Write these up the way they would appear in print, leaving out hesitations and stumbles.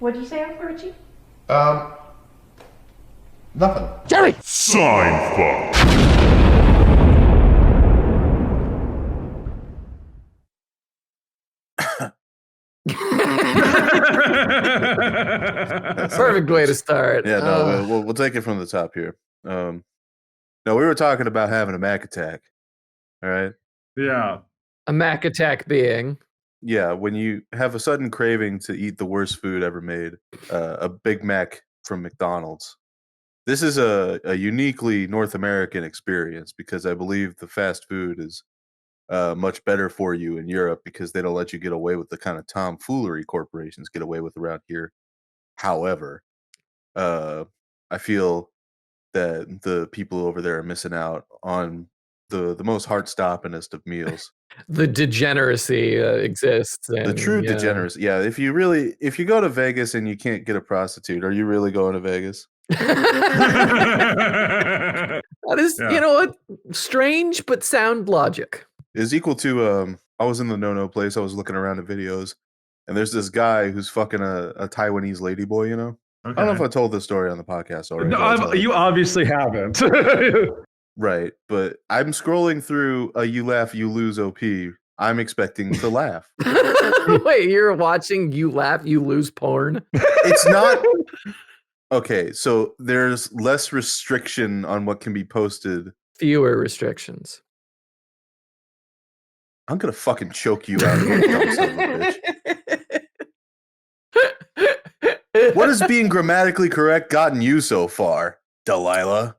What'd you say, Uncle Richie? Nothing. Jerry! Seinfuck. Perfect way to start. Yeah, no, we'll take it from the top here. No, we were talking about having a Mac attack. All right. Yeah. A Mac attack being. Yeah, when you have a sudden craving to eat the worst food ever made, a Big Mac from McDonald's. This is a uniquely North American experience because I believe the fast food is much better for you in Europe because they don't let you get away with the kind of tomfoolery corporations get away with around here. However, I feel that the people over there are missing out on the most heart-stoppingest of meals. The degeneracy exists. The true degeneracy. Yeah, if you go to Vegas and you can't get a prostitute, are you really going to Vegas? That is, you know what? Strange but sound logic. Is equal to I was in the no place. I was looking around at videos, and there's this guy who's fucking a Taiwanese ladyboy. You know, Okay. I don't know if I told this story on the podcast already. No, you obviously haven't. Right, but I'm scrolling through a You Laugh, You Lose OP. I'm expecting to laugh. Wait, you're watching You Laugh, You Lose porn? It's not. Okay, so there's less restriction on what can be posted. Fewer restrictions. I'm gonna fucking choke you out, you dumb son of a bitch. What has being grammatically correct gotten you so far, Delilah?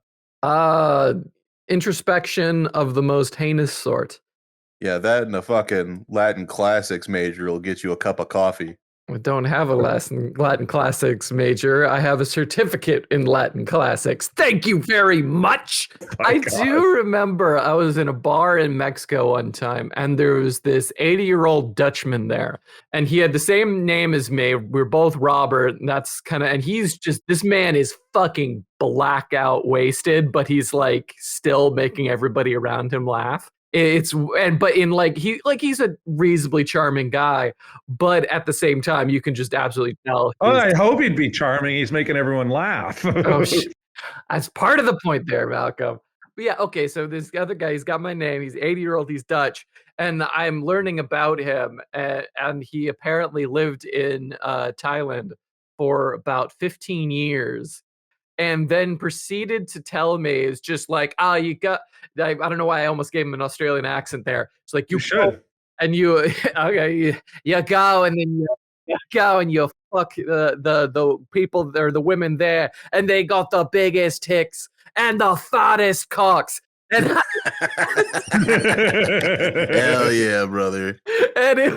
Introspection of the most heinous sort. Yeah, that and a fucking Latin classics major will get you a cup of coffee. I don't have a Latin classics major. I have a certificate in Latin classics. Thank you very much. I do remember I was in a bar in Mexico one time, and there was this 80-year-old Dutchman there, and he had the same name as me. We're both Robert, and and he's just, this man is fucking blackout wasted, but he's like still making everybody around him laugh. He's a reasonably charming guy, but at the same time, you can just absolutely tell. I hope he'd be charming. He's making everyone laugh. That's part of the point there, Malcolm. But yeah, okay, so this other guy, he's got my name. He's 80-year-old, he's Dutch, and I'm learning about him, and he apparently lived in Thailand for about 15 years. And then proceeded to tell me, is just like, you got, I don't know why I almost gave him an Australian accent there. It's like, you should. And you, okay, you go, and then you go and you fuck the people there, the women there, and they got the biggest ticks and the fattest cocks. And Hell yeah, brother. And it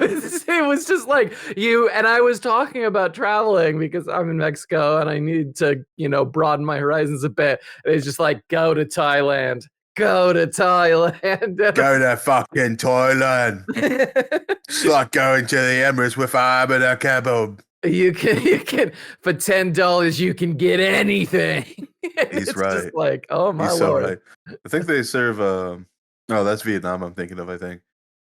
was just like you, and I was talking about traveling because I'm in Mexico and I need to, broaden my horizons a bit. And it's just like, go to Thailand. Go to Thailand. Go to fucking Thailand. It's like going to the Emirates with a kebab. You can for $10 you can get anything. He's it's right. Just like, oh my He's lord. So right. I think they serve that's Vietnam I'm thinking of, I think.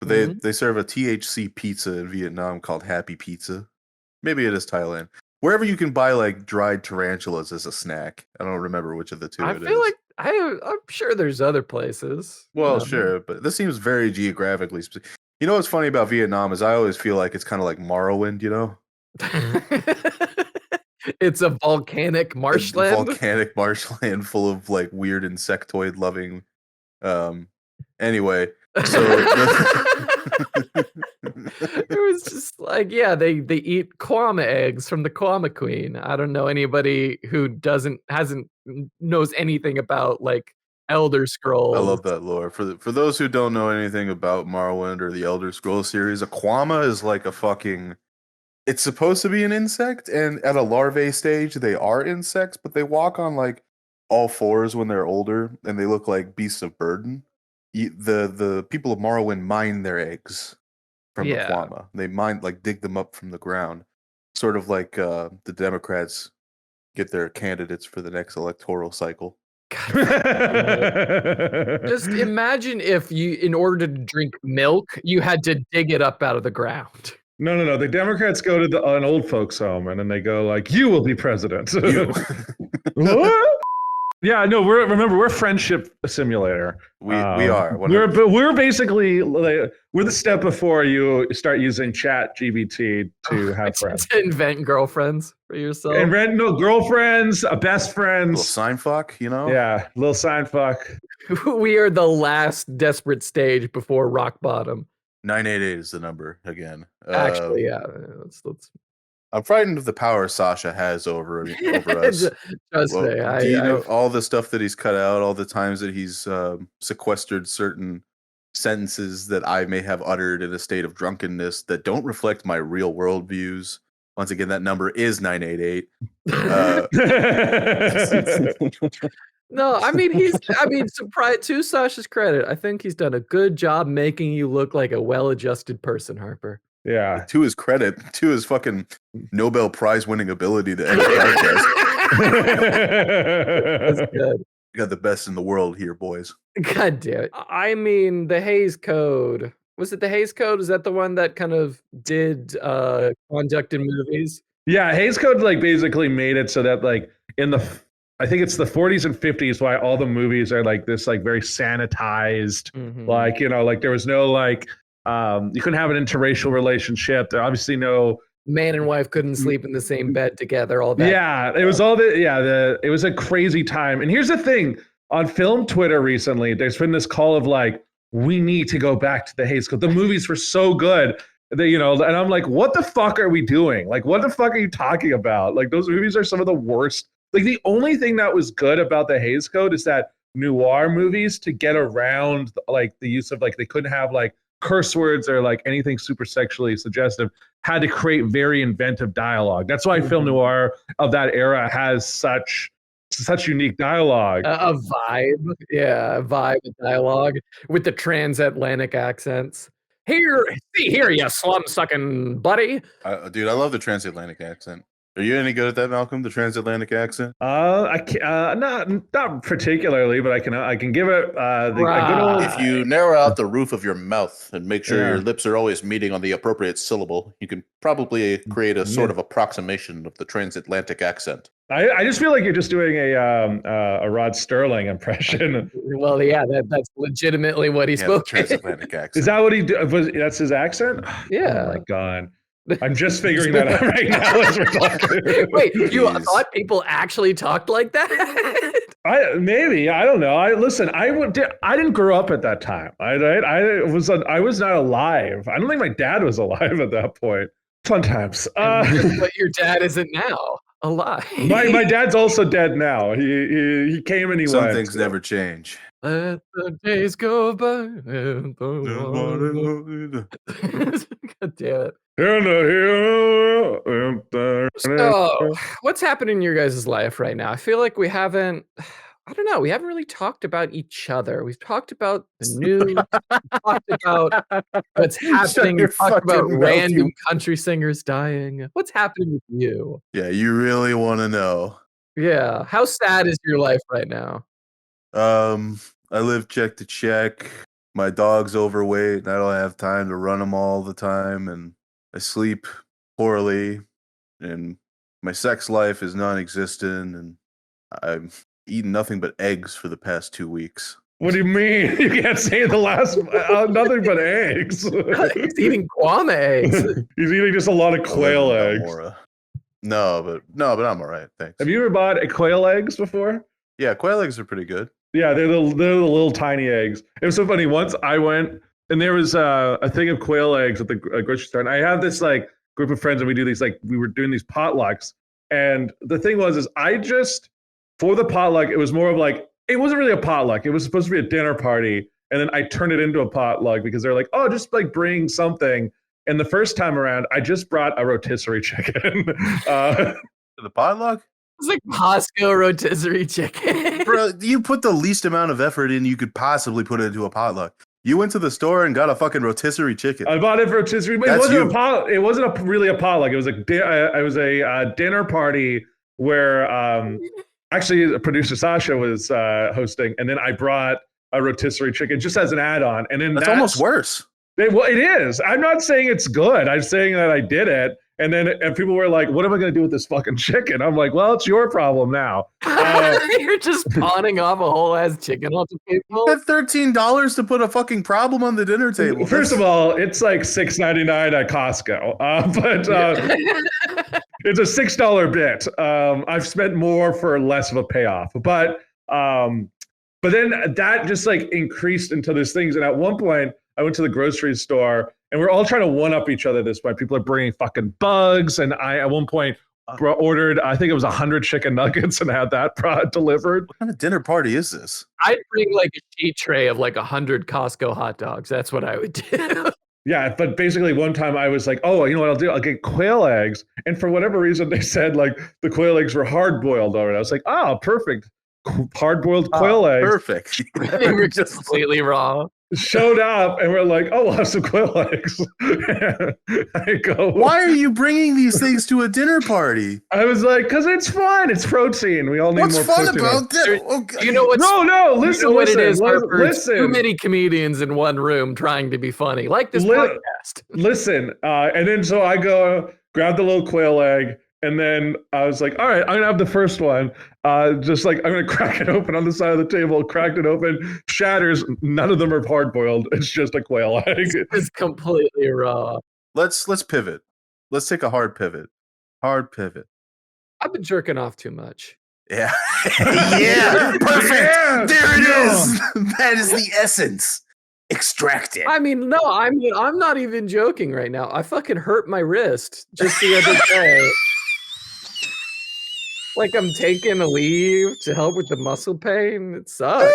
But they serve a THC pizza in Vietnam called Happy Pizza. Maybe it is Thailand. Wherever you can buy like dried tarantulas as a snack. I don't remember which of the two I it is. feel like I'm sure there's other places. Well, sure, but this seems very geographically specific. You know what's funny about Vietnam is I always feel like it's kind of like Morrowind, you know? It's a volcanic marshland. Volcanic marshland full of like weird insectoid loving. Anyway, so it was just like, yeah, they eat kwama eggs from the kwama queen. I don't know anybody who knows anything about like Elder Scrolls. I love that lore. For those who don't know anything about Morrowind or the Elder Scrolls series, a kwama is like a fucking. It's supposed to be an insect, and at a larvae stage, they are insects, but they walk on like all fours when they're older, and they look like beasts of burden. The people of Morrowind mine their eggs from the kwama. They dig them up from the ground, sort of like the Democrats get their candidates for the next electoral cycle. Just imagine if you, in order to drink milk, you had to dig it up out of the ground. No. The Democrats go to an old folks home and then they go like, "You will be president." What? Yeah, no. We're friendship simulator. We are. We're basically we're the step before you start using Chat GBT to have friends. To invent girlfriends for yourself. And girlfriends, best friends. Little Seinfuck, you know? Yeah, little Seinfuck. We are the last desperate stage before rock bottom. 988 is the number again. Actually, yeah. Let's... I'm frightened of the power Sasha has over us. Trust me. Do you know all the stuff that he's cut out, all the times that he's sequestered certain sentences that I may have uttered in a state of drunkenness that don't reflect my real world views? Once again, that number is 988. No, I mean, surprise, to Sasha's credit, I think he's done a good job making you look like a well-adjusted person, Harper. Yeah. To his credit, to his fucking Nobel Prize winning ability to edit podcasts. That's good. You got the best in the world here, boys. God damn it. I mean, the Hays Code. Was it the Hays Code? Is that the one that kind of did conduct in movies? Yeah, Hays Code like basically made it so that like I think it's the 40s and 50s why all the movies are like this like very sanitized, like, you know, like there was no like you couldn't have an interracial relationship. There obviously no man and wife couldn't sleep in the same bed together. All that. Yeah, it was all it was a crazy time. And here's the thing: on film Twitter recently, there's been this call of like, we need to go back to the Hays Code. The movies were so good that, you know, and I'm like, what the fuck are we doing? Like, what the fuck are you talking about? Like, those movies are some of the worst. Like, the only thing that was good about the Hays Code is that noir movies, to get around like the use of like, they couldn't have like curse words or like anything super sexually suggestive, had to create very inventive dialogue. That's why film noir of that era has such unique dialogue. A vibe. Yeah, a vibe of dialogue with the transatlantic accents. Here, you slum-sucking buddy. Dude, I love the transatlantic accent. Are you any good at that, Malcolm? The transatlantic accent? I can't, not particularly, but I can give it a good old. If you narrow out the roof of your mouth and make sure your lips are always meeting on the appropriate syllable, you can probably create a sort of approximation of the transatlantic accent. I just feel like you're just doing a Rod Sterling impression. Well, yeah, that's legitimately what he spoke. Transatlantic accent. Is that what he did? That's his accent? Yeah. Oh my God. I'm just figuring that out right now as we're talking. Wait, you thought people actually talked like that? Maybe, I don't know. I didn't grow up at that time. I was not alive. I don't think my dad was alive at that point. Fun times. But your dad isn't now alive. My dad's also dead now. He came and he went. Some things never change. Let the days go by. God damn it. So, what's happening in your guys' life right now? I feel like we haven't really talked about each other. We've talked about the news, we've talked about what's happening, we've talked about random country singers dying. What's happening with you? Yeah, you really want to know. Yeah. How sad is your life right now? I live check to check. My dog's overweight and I don't have time to run him all the time, and I sleep poorly, and my sex life is non-existent, and I've eaten nothing but eggs for the past 2 weeks. What do you mean? You can't say the last nothing but eggs. He's eating guama eggs. He's eating just a lot of quail eggs. No, but I'm all right. Thanks. Have you ever bought quail eggs before? Yeah, quail eggs are pretty good. Yeah, they're the little tiny eggs. It was so funny. Once I went and there was a thing of quail eggs at the grocery store, and I have this like group of friends, and we do these we were doing these potlucks. And the thing was, I just, for the potluck, it was more of like, it wasn't really a potluck. It was supposed to be a dinner party, and then I turned it into a potluck because they're like, oh, just like bring something. And the first time around, I just brought a rotisserie chicken. The potluck? It's like Costco rotisserie chicken. Bro, you put the least amount of effort in you could possibly put it into a potluck. You went to the store and got a fucking rotisserie chicken. I bought it for rotisserie. But it wasn't really a potluck. It was a dinner party where actually producer Sasha was hosting, and then I brought a rotisserie chicken just as an add-on. And then that's almost worse. Well, it is. I'm not saying it's good. I'm saying that I did it. And people were like, what am I going to do with this fucking chicken? I'm like, well, it's your problem now. You're just pawning off a whole ass chicken onto people. Had $13 to put a fucking problem on the dinner table. First of all, it's like $6.99 at Costco. It's a $6 bit. I've spent more for less of a payoff. But then that just like increased into these things. And at one point, I went to the grocery store and we're all trying to one up each other this way. People are bringing fucking bugs. And I, at one point, ordered, I think it was 100 chicken nuggets and had that delivered. What kind of dinner party is this? I'd bring like a sheet tray of like 100 Costco hot dogs. That's what I would do. Yeah, but basically one time I was like, oh, you know what I'll do? I'll get quail eggs. And for whatever reason, they said like the quail eggs were hard-boiled already. I was like, oh, perfect. Hard-boiled quail eggs. Perfect. They were just completely raw. Showed up and we're like, oh, we'll have some quail eggs. I go, why are you bringing these things to a dinner party? I was like, because it's fun. It's protein. We all need what's more fun protein. About dinner? Oh, you know what's no, listen, you know what listen, it is, Harper? listen. Too many comedians in one room trying to be funny, like this podcast. Listen, and then so I go grab the little quail egg. And then I was like, all right, I'm going to have the first one. Just like, I'm going to crack it open on the side of the table, cracked it open, shatters. None of them are hard boiled. It's just a quail egg. It's completely raw. Let's pivot. Let's take a hard pivot. Hard pivot. I've been jerking off too much. Yeah. Yeah. Perfect. Yeah. There it is. That is the essence. Extract it. I mean, no, I'm not even joking right now. I fucking hurt my wrist just the other day. Like I'm taking a leave to help with the muscle pain. It sucks.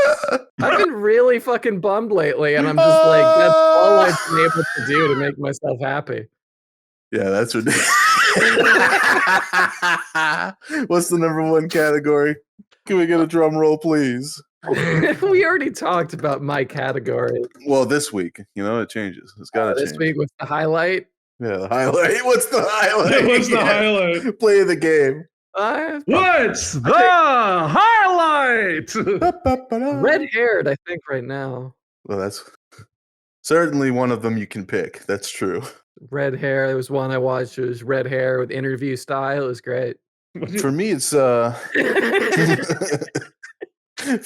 I've been really fucking bummed lately, and I'm just like, that's all I've been able to do to make myself happy. Yeah, that's ridiculous. What's the number one category? Can we get a drum roll, please? We already talked about my category. Well, this week, it changes. It's got to change. This week was the highlight. Yeah, the highlight. What's the highlight? What's the highlight? Play the game. What's the highlight? Red-haired, I think, right now. Well, that's certainly one of them you can pick. That's true. Red hair. There was one I watched. It was red hair with interview style. It was great. For me, it's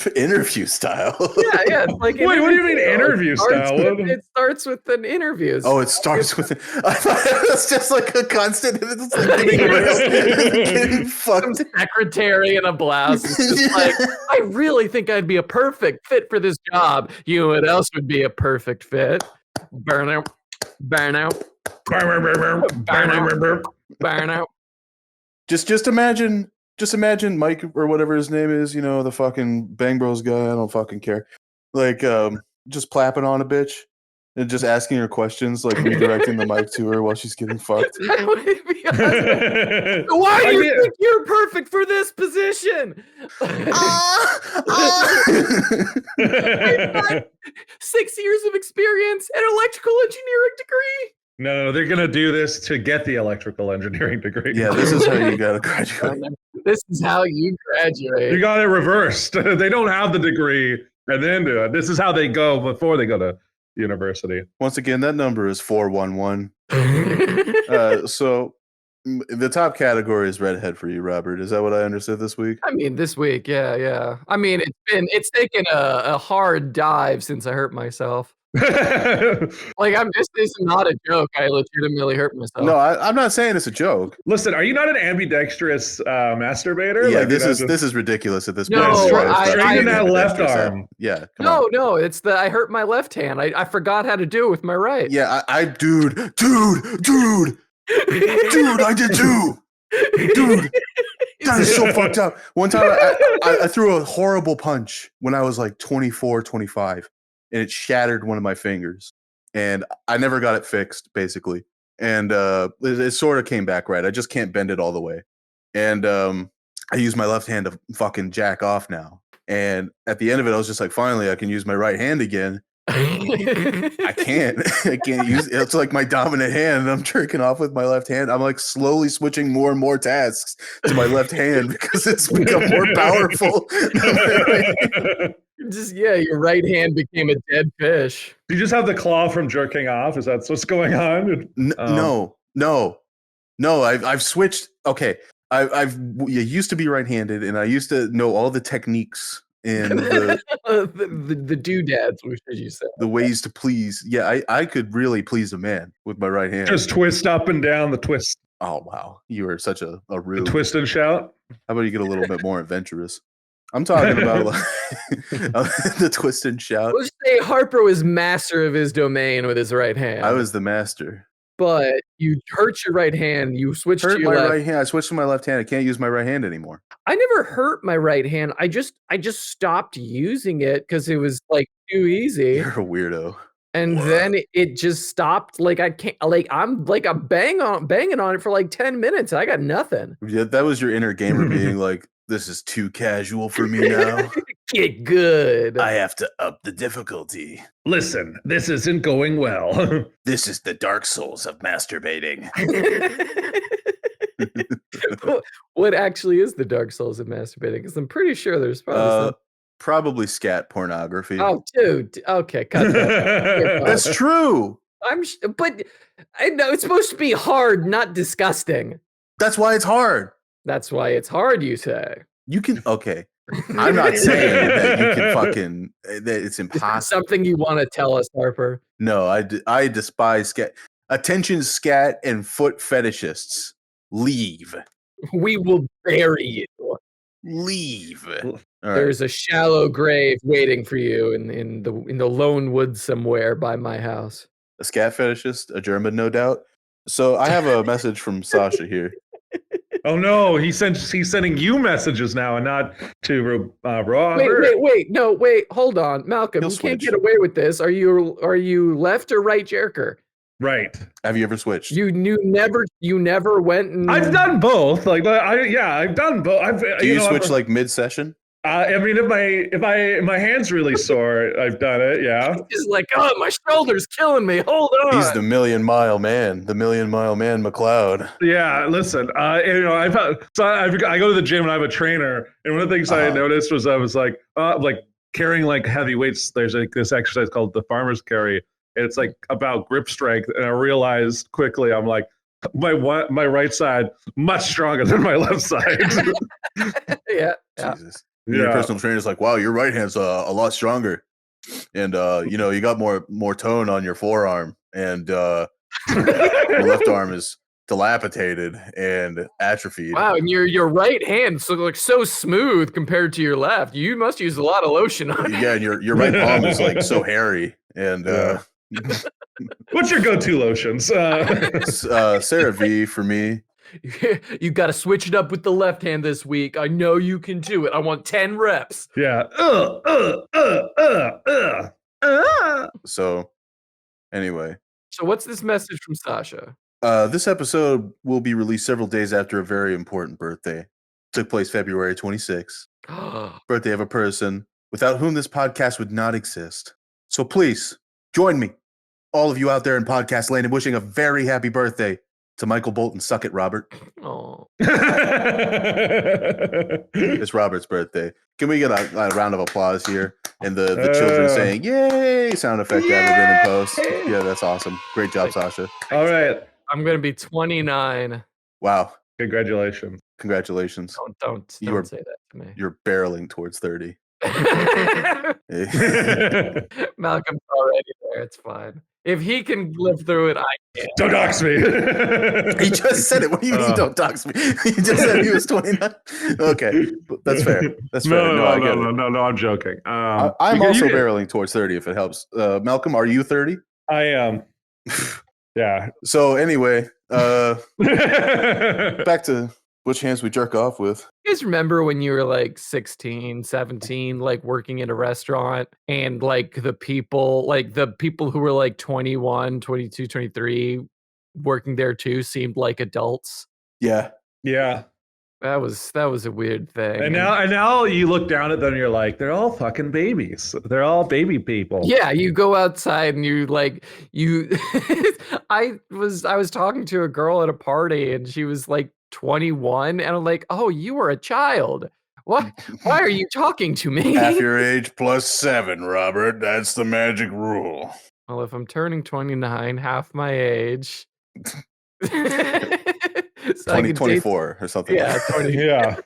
interview style. Yeah. It's like wait, what do you mean interview style? It starts with an interview. Oh, it starts with. I thought it was just like a constant. It's like getting fucked. Some secretary in a blouse. It's just like, I really think I'd be a perfect fit for this job. You know what else would be a perfect fit? Burnout. Just imagine Mike or whatever his name is, the fucking Bang Bros guy. I don't fucking care. Like, just plapping on a bitch and just asking her questions, like redirecting the mic to her while she's getting fucked. That would be awesome. Why do you think you're perfect for this position? I've got 6 years of experience and electrical engineering degree. No, they're going to do this to get the electrical engineering degree. Yeah, this is how you got to graduate. This is how you graduate. You got it reversed. They don't have the degree and then do it. This is how they go before they go to university. Once again, that number is 411. So the top category is redhead for you, Robert. Is that what I understood this week? I mean, this week, yeah. I mean, it's taken a hard dive since I hurt myself. Like this is not a joke. I legitimately hurt myself. No, I'm not saying it's a joke. Listen, are you not an ambidextrous masturbator? Yeah, like, this is ridiculous at this point. No, straighten that left arm. Yeah. No, it's that I hurt my left hand. I forgot how to do it with my right. Yeah, dude, I did too. Dude, that is so fucked up. One time I threw a horrible punch when I was like 24, 25. And it shattered one of my fingers. And I never got it fixed, basically. And it sort of came back right. I just can't bend it all the way. And I use my left hand to fucking jack off now. And at the end of it, I was just like, finally, I can use my right hand again. I can't use it. It's like my dominant hand. And I'm jerking off with my left hand. I'm like slowly switching more and more tasks to my left hand because it's become more powerful. just your right hand became a dead fish. Do you just have the claw from jerking off? Is that what's going on? No. I've switched. Okay, I've used to be right-handed, and I used to know all the techniques and the doodads, should you say? the ways to please. Yeah, I could really please a man with my right hand. Just twist up and down the twist. Oh wow, you are such a rude. The twist and shout. How about you get a little bit more adventurous? I'm talking about the twist and shout. Let's say Harper was master of his domain with his right hand. I was the master. But you hurt your right hand. You switched to your my left. right hand. I switched to my left hand. I can't use my right hand anymore. I never hurt my right hand. I just stopped using it because it was like too easy. You're a weirdo. And then it just stopped. Like I can't. Like I'm banging on it for like 10 minutes. I got nothing. Yeah, that was your inner gamer being like, "This is too casual for me now. Get good. I have to up the difficulty. Listen, this isn't going well. This is the Dark Souls of masturbating." What actually is the Dark Souls of masturbating? Because I'm pretty sure there's probably probably scat pornography. Oh, dude. Okay, cut that. That's true. But I know it's supposed to be hard, not disgusting. That's why it's hard. That's why it's hard, you say. You can okay. I'm not saying that you can fucking that it's impossible. Something you want to tell us, Harper? No, I despise scat. Attention, scat and foot fetishists. Leave. We will bury you. Leave. There's a shallow grave waiting for you in the lone woods somewhere by my house. A scat fetishist, a German, no doubt. So I have a message from Sasha here. Oh no, he's sending you messages now and not to Robert. Wait, hold on, Malcolm. You can't get away with this. Are you left or right jerker? Right. Have you ever switched? You never went and I've done both. Like I've done both. Do you switch like mid-session? I mean, if my hand's really sore, I've done it. Yeah. He's like, oh, my shoulder's killing me. Hold on. He's the million mile man, McLeod. Yeah. Listen, I go to the gym and I have a trainer, and one of the things I noticed was I was like carrying like heavy weights. There's like this exercise called the farmer's carry. And it's like about grip strength, and I realized quickly I'm like my right side much stronger than my left side. Yeah. Jesus. Your personal trainer's like, wow, your right hand's a lot stronger, and you got more tone on your forearm, and your left arm is dilapidated and atrophied. Wow, and your right hand so smooth compared to your left. You must use a lot of lotion on it. Yeah, and your right palm is like so hairy and. What's your go-to lotions? Sarah V for me. You got to switch it up with the left hand this week. I know you can do it. I want 10 reps. Yeah. So, anyway. So what's this message from Sasha? This episode will be released several days after a very important birthday. It took place February 26th. Birthday of a person without whom this podcast would not exist. So please, join me, all of you out there in podcast land, in wishing a very happy birthday to Michael Bolton. Suck it, Robert. Oh, it's Robert's birthday. Can we get a round of applause here? And the children saying, yay, sound effect added in post. Yeah, that's awesome. Great job, Sasha. All right. I'm going to be 29. Wow. Congratulations. Don't say that to me. You're barreling towards 30. Malcolm's already there. It's fine. If he can live through it, I can. Don't dox me. He just said it. What do you mean don't dox me? He just said he was 29. Okay, that's fair. That's fair. No, I'm joking. I'm also barreling towards 30 if it helps. Malcolm, are you 30? I am. Yeah. So anyway, back to which hands we jerk off with. You guys remember when you were like 16, 17, like working in a restaurant and like the people who were like 21, 22, 23 working there too seemed like adults? Yeah. Yeah. That was a weird thing. And now you look down at them and you're like, they're all fucking babies. They're all baby people. Yeah, you go outside and I was talking to a girl at a party and she was like 21 and I'm like, oh, you were a child. What? Why are you talking to me? Half your age plus 7, Robert. That's the magic rule. Well, if I'm turning 29, half my age. So I could date 2024 or something. Yeah, 20. Yeah.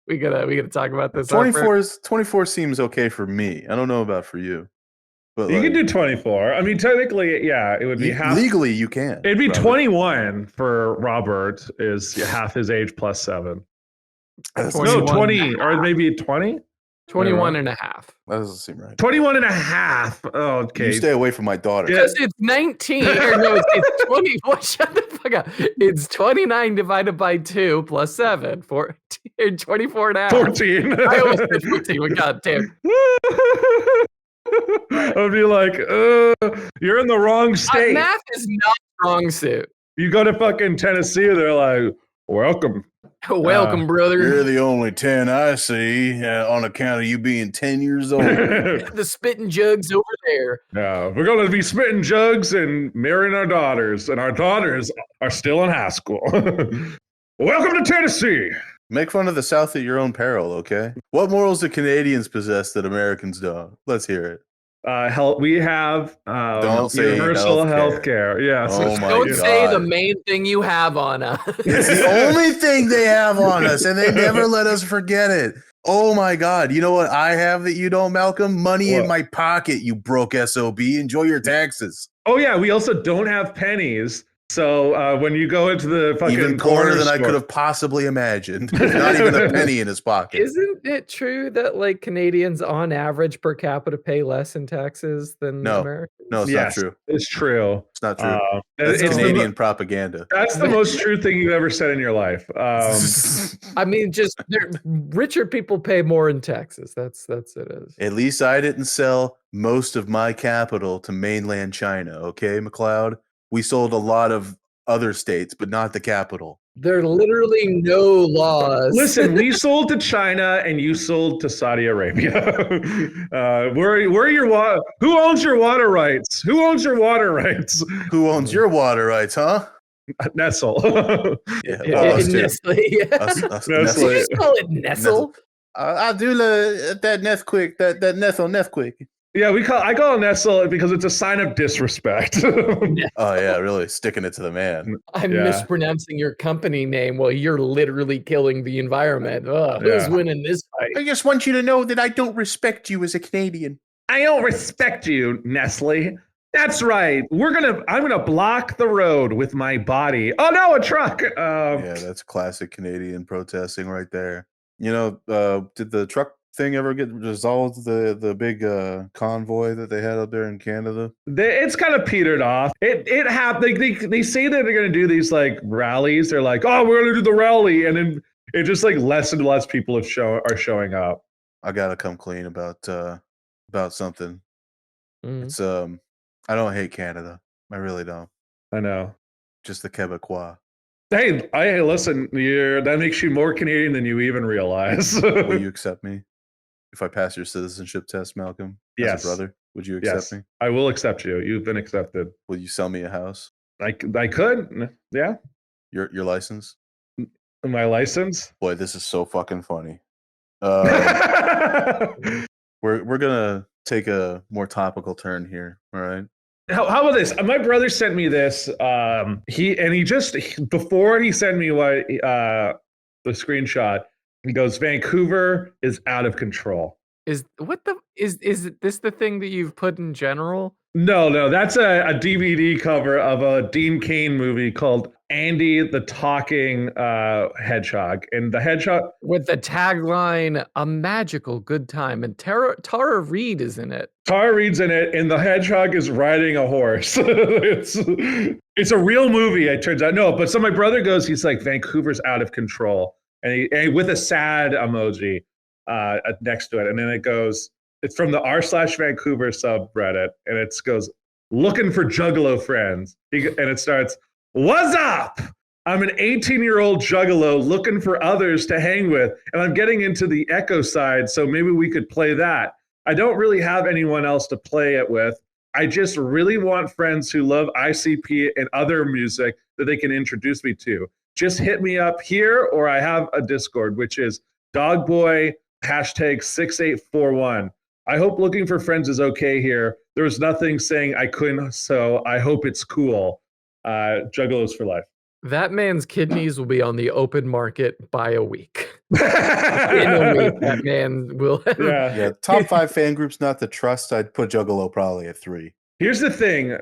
We gotta talk about this. 24 seems okay for me. I don't know about for you. But You like, can do 24. I mean, technically, yeah, it would be half. legally you can. It'd be Robert. 21 for Robert is half his age plus 7. That doesn't, No, 21 20 or maybe 20? 21 and a half. that doesn't seem right. 21 and a half. Oh, okay. You stay away from my daughter. Yeah. Because it's 19, or no, it's 20. What? Shut the fuck up. It's 29 divided by 2 plus 7. 24 and a half. 14. I almost said 14. Well, God damn. I'd be like, you're in the wrong state. Math is not wrong suit. You go to fucking Tennessee, they're like, welcome. Welcome, brother. You're the only 10 I see on account of you being 10 years old. The spitting jugs over there. Yeah, we're going to be spitting jugs and marrying our daughters, and our daughters are still in high school. Welcome to Tennessee. Make fun of the South at your own peril, okay? What morals do Canadians possess that Americans don't? Let's hear it. We have Don't say universal health care. Yes. Oh my Don't God. say the main thing you have on us. It's the only thing they have on us, and they never let us forget it. Oh my God. You know what I have that you don't, Malcolm? Money in my pocket, you broke SOB. Enjoy your taxes. Oh, yeah. We also don't have pennies. So when you go into the fucking Even poorer than I store- could have possibly imagined. There's not even a penny in his pocket. Isn't it true that like Canadians on average per capita pay less in taxes than No. Americans? No, it's Yes, not true. It's true. It's not true. It's That's the Canadian propaganda. That's the most true thing you've ever said in your life. I mean, just richer people pay more in taxes. That's it is. At least I didn't sell most of my capital to mainland China, okay, McLeod? We sold a lot of other states, but not the capital. There are literally no laws. Listen, we sold to China and you sold to Saudi Arabia. Where are your water? Who owns your water rights? Who owns your water rights? Who owns your water rights, huh? Nestle. Yeah, Nestle. Yeah. Us Nestle. Did you just call it Nestle? I do that Nesquik, that Nestle Nesquik. Yeah, I call it Nestle because it's a sign of disrespect. Oh yeah, really sticking it to the man. I'm Yeah. mispronouncing your company name. Well, you're literally killing the environment. Who's Yeah. winning this fight? I just want you to know that I don't respect you as a Canadian. I don't respect you, Nestle. That's right. I'm gonna block the road with my body. Oh no, a truck. Yeah, that's classic Canadian protesting right there. You know, did the truck thing ever get resolved? The big convoy that they had up there in Canada. It's kind of petered off. It happened. They say that they're gonna do these like rallies. They're like, oh, we're gonna do the rally, and then it just like less and less people are showing up. I gotta come clean about something. Mhm. It's I don't hate Canada. I really don't. I know. Just the Quebecois. Hey, listen. That makes you more Canadian than you even realize. Will you accept me if I pass your citizenship test, Malcolm? Yes. As a brother, would you accept Yes, me? I will accept you. You've been accepted. Will you sell me a house? I could. Yeah. Your license? My license. Boy, this is so fucking funny. How We're gonna take a more topical turn here. All right. about this? My brother sent me this. Before he sent me the screenshot, he goes, Vancouver is out of control. Is this the thing that you've put in general? No, that's a DVD cover of a Dean Cain movie called Andy the Talking Hedgehog. And the hedgehog With the tagline, "A magical good time," and Tara Reid is in it. Tara Reid's in it, and the hedgehog is riding a horse. It's a real movie, it turns out. No, but so my brother goes, he's like, Vancouver's out of control. And he with a sad emoji next to it. And then it goes, it's from the r/Vancouver subreddit. And it goes, looking for juggalo friends. And it starts, what's up? I'm an 18-year-old juggalo looking for others to hang with. And I'm getting into the echo side, so maybe we could play that. I don't really have anyone else to play it with. I just really want friends who love ICP and other music that they can introduce me to. just hit me up here, or I have a Discord, which is dogboy #6841. I hope looking for friends is okay here. There was nothing saying I couldn't, so I hope it's cool. Juggalos for life. That man's kidneys will be on the open market by a week. In a week, that man will. Yeah, top 5 fan groups not to trust. I'd put Juggalo probably at 3. Here's the thing.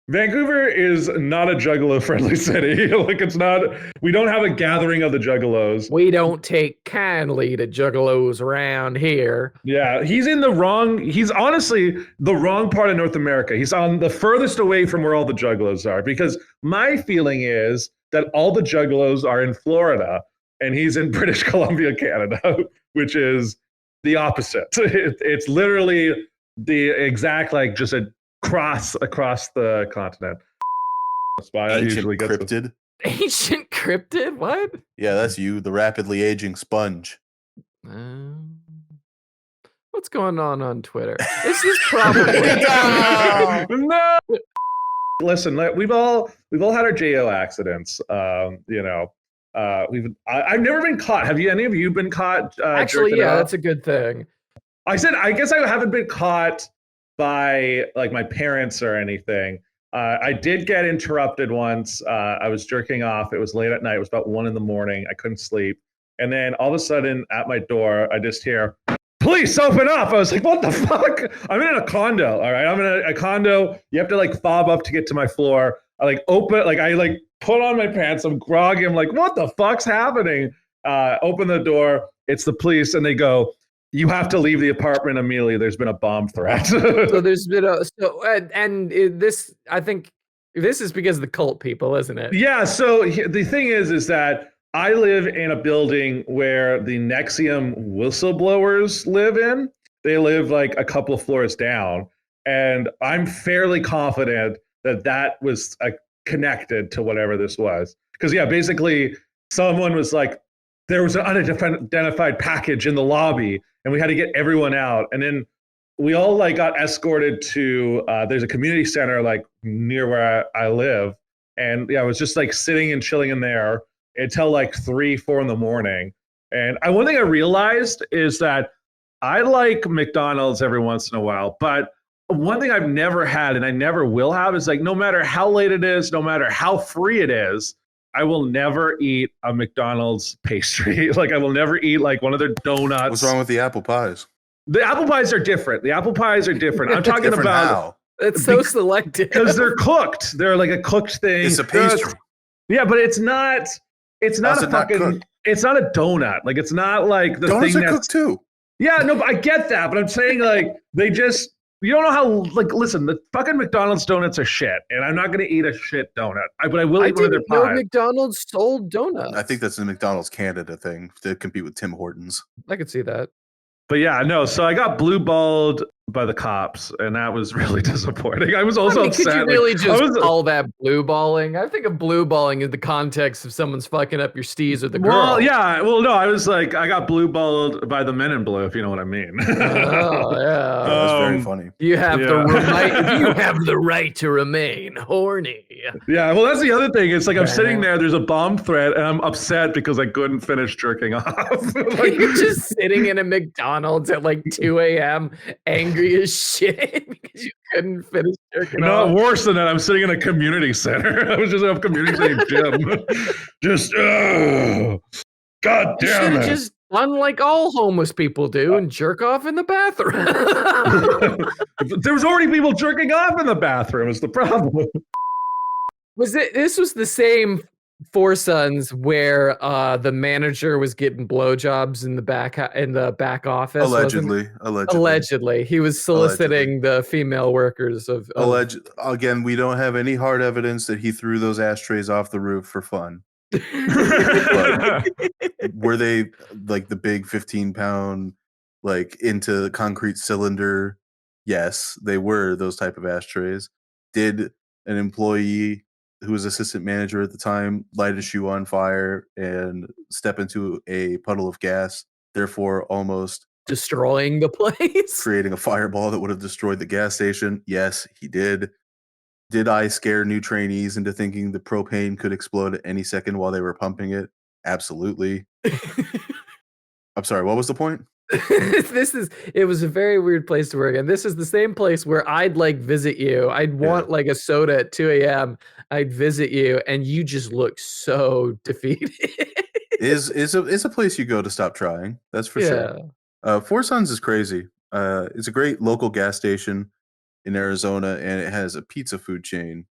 Vancouver is not a Juggalo-friendly city. Like, it's not. We don't have a gathering of the Juggalos. We don't take kindly to Juggalos around here. Yeah, he's honestly the wrong part of North America. He's on the furthest away from where all the Juggalos are, because my feeling is that all the Juggalos are in Florida and he's in British Columbia, Canada, which is the opposite. It's literally the exact, like, just a cross across the continent. Ancient cryptid. Ancient cryptid? What? Yeah, that's you, the rapidly aging sponge. What's going on Twitter? This is probably no. Listen, we've all had our JO accidents. I've never been caught. Have any of you been caught? Actually, yeah, that's a good thing. I guess I haven't been caught by like my parents or anything. I did get interrupted once. I was jerking off. It was late at night. It was about 1 a.m. I couldn't sleep. And then all of a sudden at my door, I just hear, "Police, open up." I was like, what the fuck? I'm in a condo. All right. I'm in a condo. You have to like fob up to get to my floor. I put on my pants. I'm groggy. I'm like, what the fuck's happening? Open the door. It's the police. And they go, "You have to leave the apartment immediately. There's been a bomb threat." So there's been I think this is because of the cult people, isn't it? Yeah. So the thing is that I live in a building where the Nexium whistleblowers live in. They live like a couple of floors down. And I'm fairly confident that was connected to whatever this was. Because, yeah, basically someone was like, there was an unidentified package in the lobby and we had to get everyone out. And then we all like got escorted to, there's a community center like near where I live. And yeah, I was just like sitting and chilling in there until like 3-4 in the morning. And one thing I realized is that I like McDonald's every once in a while, but one thing I've never had and I never will have is like, no matter how late it is, no matter how free it is, I will never eat a McDonald's pastry. Like I will never eat like one of their donuts. What's wrong with the apple pies? The apple pies are different. I'm talking Different about how? It's so selective. because they're cooked. They're like a cooked thing. It's a pastry. Yeah, but it's not. It's not How's a it not fucking. cooked? It's not a donut. Like it's not like the Donuts thing are that's cooked too. Yeah, no, but I get that. But I'm saying like they just. You don't know how. Like, listen, the fucking McDonald's donuts are shit, and I'm not gonna eat a shit donut. But I will eat one of their didn't know pies. McDonald's sold donuts. I think that's a McDonald's Canada thing to compete with Tim Hortons. I could see that. But yeah, no. So I got blue balled by the cops, and that was really disappointing. I was also upset. Could you really like, just call that blue balling? I think of blue balling in the context of someone's fucking up your steez with the girl. Well, yeah. Well, no, I was like, I got blue balled by the men in blue, if you know what I mean. Oh, yeah. That's very funny. You have the right to remain horny. Yeah, well, that's the other thing. It's like I'm sitting there, there's a bomb threat, and I'm upset because I couldn't finish jerking off. Like, You're just sitting in a McDonald's at like 2 a.m. angry as shit because you couldn't finish jerking off. no, worse than that, I'm sitting in a community center. I was just in a community center gym. Just, God You damn should have it. just done like all homeless people do and jerk off in the bathroom. There was already people jerking off in the bathroom is the problem. This was the same Four Sons where the manager was getting blowjobs in the back office. Allegedly, he was soliciting the female workers of. Again, we don't have any hard evidence that he threw those ashtrays off the roof for fun. Were they like the big 15-pound, like into the concrete cylinder? Yes, they were those type of ashtrays. Did an employee who was assistant manager at the time light a shoe on fire and step into a puddle of gas, therefore almost destroying the place, creating a fireball that would have destroyed the gas station? Yes, he did. Did I scare new trainees into thinking the propane could explode at any second while they were pumping it? Absolutely. I'm sorry, what was the point? It was a very weird place to work, and this is the same place where I'd like visit you. I'd want like a soda at 2 a.m. I'd visit you, and you just look so defeated. Is a place you go to stop trying. That's for sure. Four Sons is crazy. It's a great local gas station in Arizona, and it has a pizza food chain.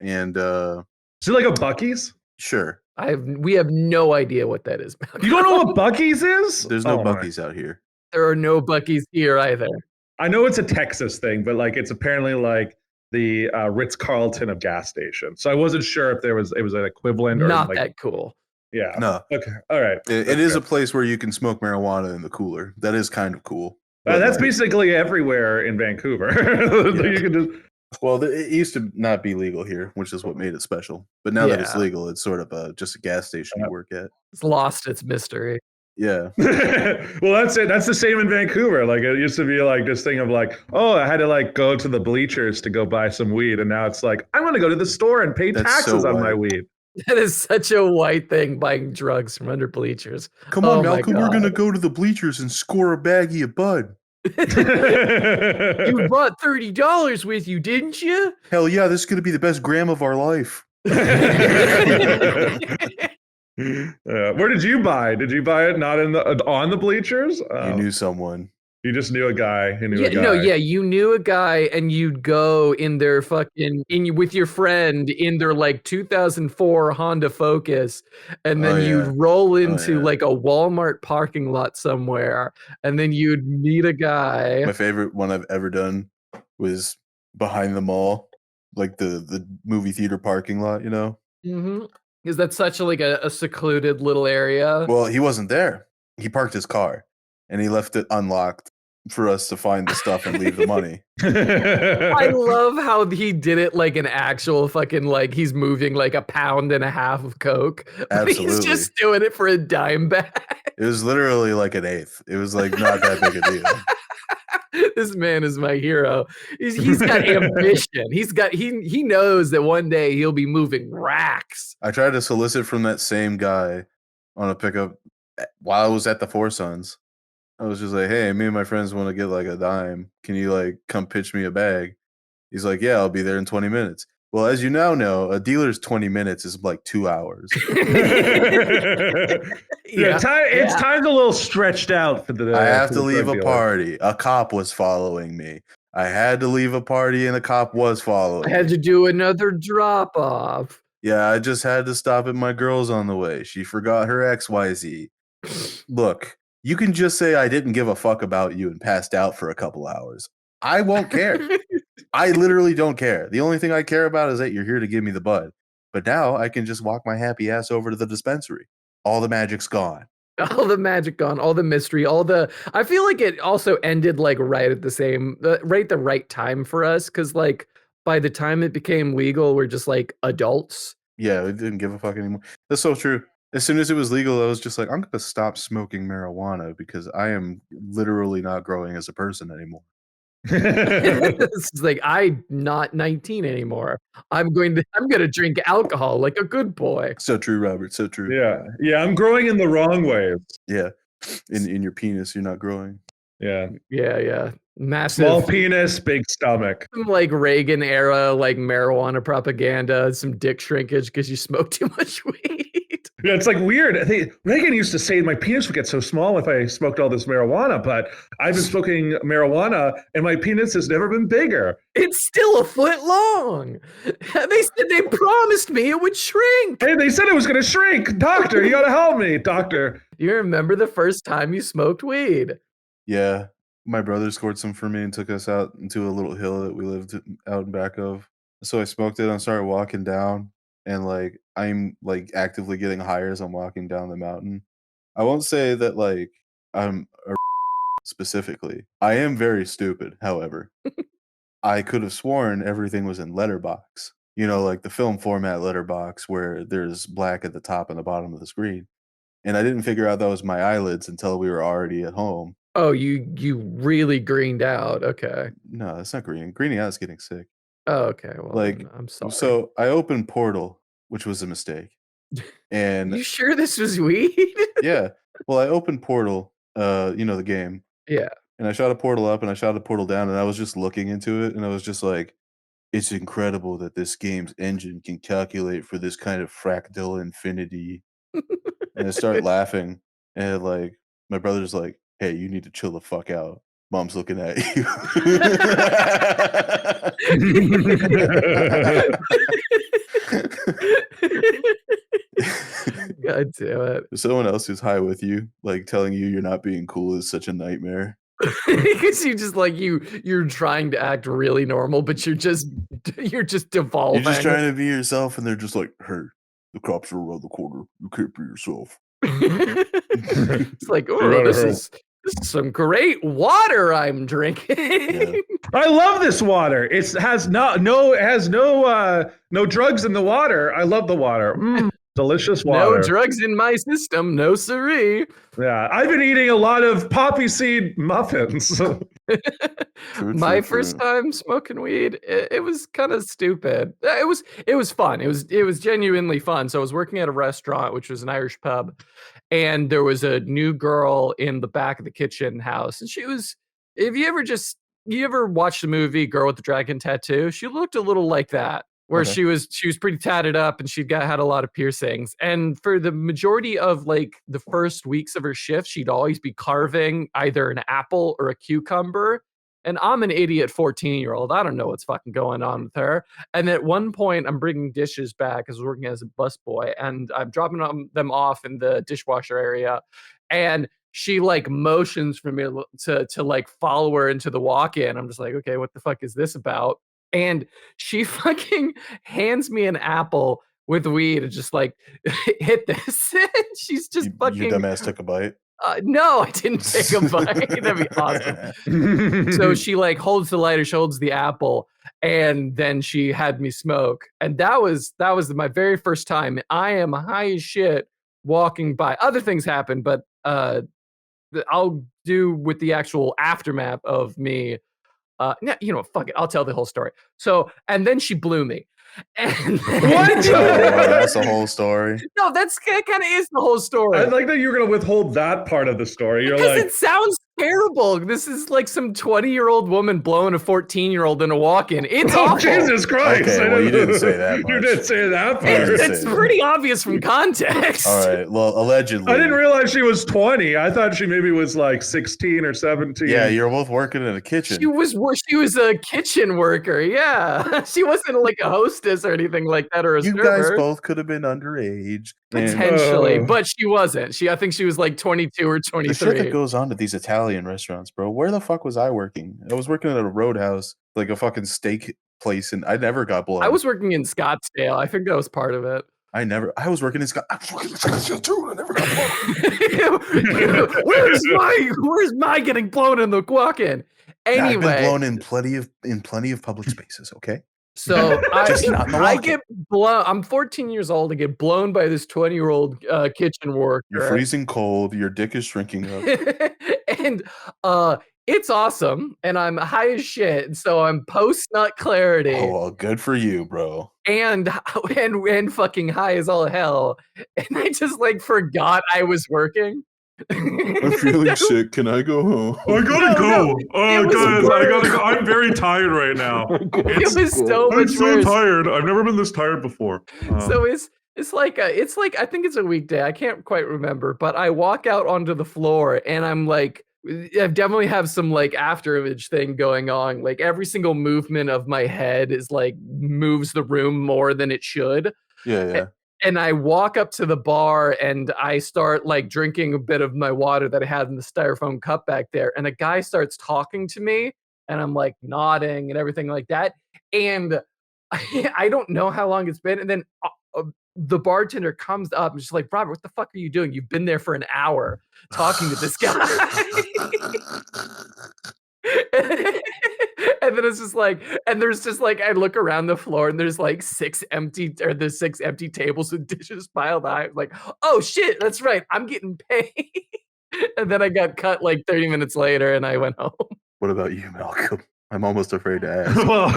And is it like a Buc-ee's? Sure. We have no idea what that is. You don't know what Buc-ee's is? There's no Buc-ee's out here. There are no Buc-ee's here either. I know it's a Texas thing, but like it's apparently like the Ritz-Carlton of gas stations. So I wasn't sure if it was an equivalent or not like, that cool. Yeah. No. Okay. All right. It is a place where you can smoke marijuana in the cooler. That is kind of cool. That's basically everywhere in Vancouver. You can just... Well, it used to not be legal here, which is what made it special. But now that it's legal, it's sort of just a gas station you work at. It's lost its mystery. Yeah. Well, that's it. That's the same in Vancouver. Like it used to be like this thing of like, oh, I had to like go to the bleachers to go buy some weed, and now it's like I'm going to go to the store and pay taxes on my weed. That is such a white thing, buying drugs from under bleachers. Come on, Malcolm, we're going to go to the bleachers and score a baggie of bud. You brought $30 with you, didn't you? Hell yeah, this is going to be the best gram of our life. Where did you buy? Did you buy it not on the bleachers? You knew someone. You just knew a guy who knew a guy. No, you knew a guy, and you'd go in their with your friend in their like 2004 Honda Focus, and then you'd roll into like a Walmart parking lot somewhere, and then you'd meet a guy. My favorite one I've ever done was behind the mall, like the movie theater parking lot, you know? Mm-hmm. Is that such a secluded little area? Well, he wasn't there. He parked his car. And he left it unlocked for us to find the stuff and leave the money. I love how he did it like an actual fucking, like he's moving like 1.5 pounds of coke. Absolutely. He's just doing it for a dime bag. It was literally like an eighth. It was like not that big a deal. This man is my hero. He's got ambition. He knows that one day he'll be moving racks. I tried to solicit from that same guy on a pickup while I was at the Four Sons. I was just like, hey, me and my friends want to get like a dime. Can you like come pitch me a bag? He's like, yeah, I'll be there in 20 minutes. Well, as you now know, a dealer's 20 minutes is like 2 hours. Time's a little stretched out for the. I have to leave a party. A cop was following me. I had to leave a party and a cop was following me. I had to do another drop off. Yeah, I just had to stop at my girl's on the way. She forgot her XYZ. Look. You can just say I didn't give a fuck about you and passed out for a couple hours. I won't care. I literally don't care. The only thing I care about is that you're here to give me the bud. But now I can just walk my happy ass over to the dispensary. All the magic's gone. All the magic gone. All the mystery. I feel like it also ended like right at the right time for us. Because like by the time it became legal, we're just like adults. Yeah, we didn't give a fuck anymore. That's so true. As soon as it was legal, I was just like, I'm going to stop smoking marijuana because I am literally not growing as a person anymore. It's like, I'm not 19 anymore. I'm going to drink alcohol like a good boy. So true, Robert. So true. Yeah. I'm growing in the wrong ways. Yeah. In your penis, you're not growing. Yeah. Massive. Small penis, big stomach. Some like Reagan era, like marijuana propaganda, some dick shrinkage because you smoke too much weed. Yeah, it's like weird. I think Reagan used to say my penis would get so small if I smoked all this marijuana, but I've been smoking marijuana and my penis has never been bigger. It's still 1 foot long. They said they promised me it would shrink. Hey, they said it was going to shrink. Doctor, you got to help me, doctor. You remember the first time you smoked weed? Yeah. My brother scored some for me and took us out into a little hill that we lived out in back of. So I smoked it and started walking down. And like I'm like actively getting higher as I'm walking down the mountain. I won't say that like I'm a specifically. I am very stupid, however. I could have sworn everything was in letterbox. You know, like the film format letterbox where there's black at the top and the bottom of the screen. And I didn't figure out that was my eyelids until we were already at home. Oh, you really greened out. Okay. No, that's not green. Greening out is getting sick. Oh, okay. Well, Like, then I'm sorry. so I opened Portal, which was a mistake. And You sure this was weed? yeah, well, I opened Portal, the game, Yeah. and I shot a portal up and I shot a portal down, and I was just looking into it, and I was just like, it's incredible that this game's engine can calculate for this kind of fractal infinity. And I start laughing, and like my brother's like, "Hey, you need to chill the fuck out. Mom's looking at you." God damn it. Someone else who's high with you, like telling you you're not being cool is such a nightmare. Because you just like you're trying to act really normal, but you're just devolving. You're just trying to be yourself, and they're just like, "Hey, the cops are around the corner. You can't be yourself." It's like, oh, this is some great water I'm drinking. Yeah. I love this water. It has no drugs in the water. I love the water. Delicious water. No drugs in my system, no siree. Yeah, I've been eating a lot of poppy seed muffins. My first time smoking weed, it was kind of stupid. It was fun. It was genuinely fun. So I was working at a restaurant, which was an Irish pub, and there was a new girl in the back of the kitchen house, and she was. If you ever watched the movie Girl with the Dragon Tattoo, she looked a little like that. Where Okay. she was pretty tatted up and had a lot of piercings. And for the majority of like the first weeks of her shift, she'd always be carving either an apple or a cucumber. And I'm an idiot 14-year-old. I don't know what's fucking going on with her. And at one point, I'm bringing dishes back as working as a busboy, and I'm dropping them off in the dishwasher area. And she like motions for me to like follow her into the walk-in. I'm just like, okay, what the fuck is this about? And she fucking hands me an apple with weed and just like, hit this. She's just Your fucking. dumbass took a bite. No, I didn't take a bite. That'd be awesome. So she like holds the lighter, she holds the apple, and then she had me smoke. And that was my very first time. I am high as shit walking by. Other things happen, but I'll do with the actual aftermath of me. Fuck it. I'll tell the whole story. So, and then she blew me. And What? Oh, that's the whole story. No, that kind of is the whole story. I like that you're going to withhold that part of the story. You're Because like, it sounds terrible. This is like some 20-year-old woman blowing a 14-year-old in a walk-in. It's oh, awful. Jesus Christ. Okay, well, you didn't say that much. You didn't say that part. It's pretty obvious from context. All right. Well, allegedly. I didn't realize she was 20. I thought she maybe was like 16 or 17. Yeah, you're both working in a kitchen. She was a kitchen worker. Yeah, she wasn't like a hostess or anything like that, or a You server. guys both could have been underage. Potentially, but she wasn't. I think she was like 22 or The shit 23. that goes on at these Italian restaurants, bro. Where the fuck was I working? I was working at a roadhouse, like a fucking steak place, and I never got blown. I was working in Scottsdale. I think that was part of it. I was working in Scottsdale too. I never got blown. Where's my getting blown in the walk-in? Anyway, I've been blown in plenty of public spaces. Okay. So Just not in the I walk-in. get blown. I'm 14 years old. I get blown by this 20-year-old kitchen worker. You're freezing cold. Your dick is shrinking up. And it's awesome. And I'm high as shit. And so I'm post nut clarity. Oh, well, good for you, bro. And fucking high as all hell. And I just like forgot I was working. I'm feeling sick. Can I go home? I gotta go. no, Oh, it was guys, I worse. gotta go. I'm very tired right now. It was so I'm much so worse. tired. I've never been this tired before. So it's like I think it's a weekday. I can't quite remember, but I walk out onto the floor and I'm like, I definitely have some like after image thing going on. Like every single movement of my head is like moves the room more than it should. Yeah. And I walk up to the bar and I start like drinking a bit of my water that I had in the styrofoam cup back there. And a guy starts talking to me and I'm like nodding and everything like that. And I don't know how long it's been. And then the bartender comes up and she's like, Robert, what the fuck are you doing? You've been there for an hour talking to this guy. And then it's just like, and there's just like, I look around the floor and there's like six empty tables with dishes piled high. I'm like, oh shit, that's right. I'm getting paid. And then I got cut like 30 minutes later and I went home. What about you, Malcolm? I'm almost afraid to ask. Well,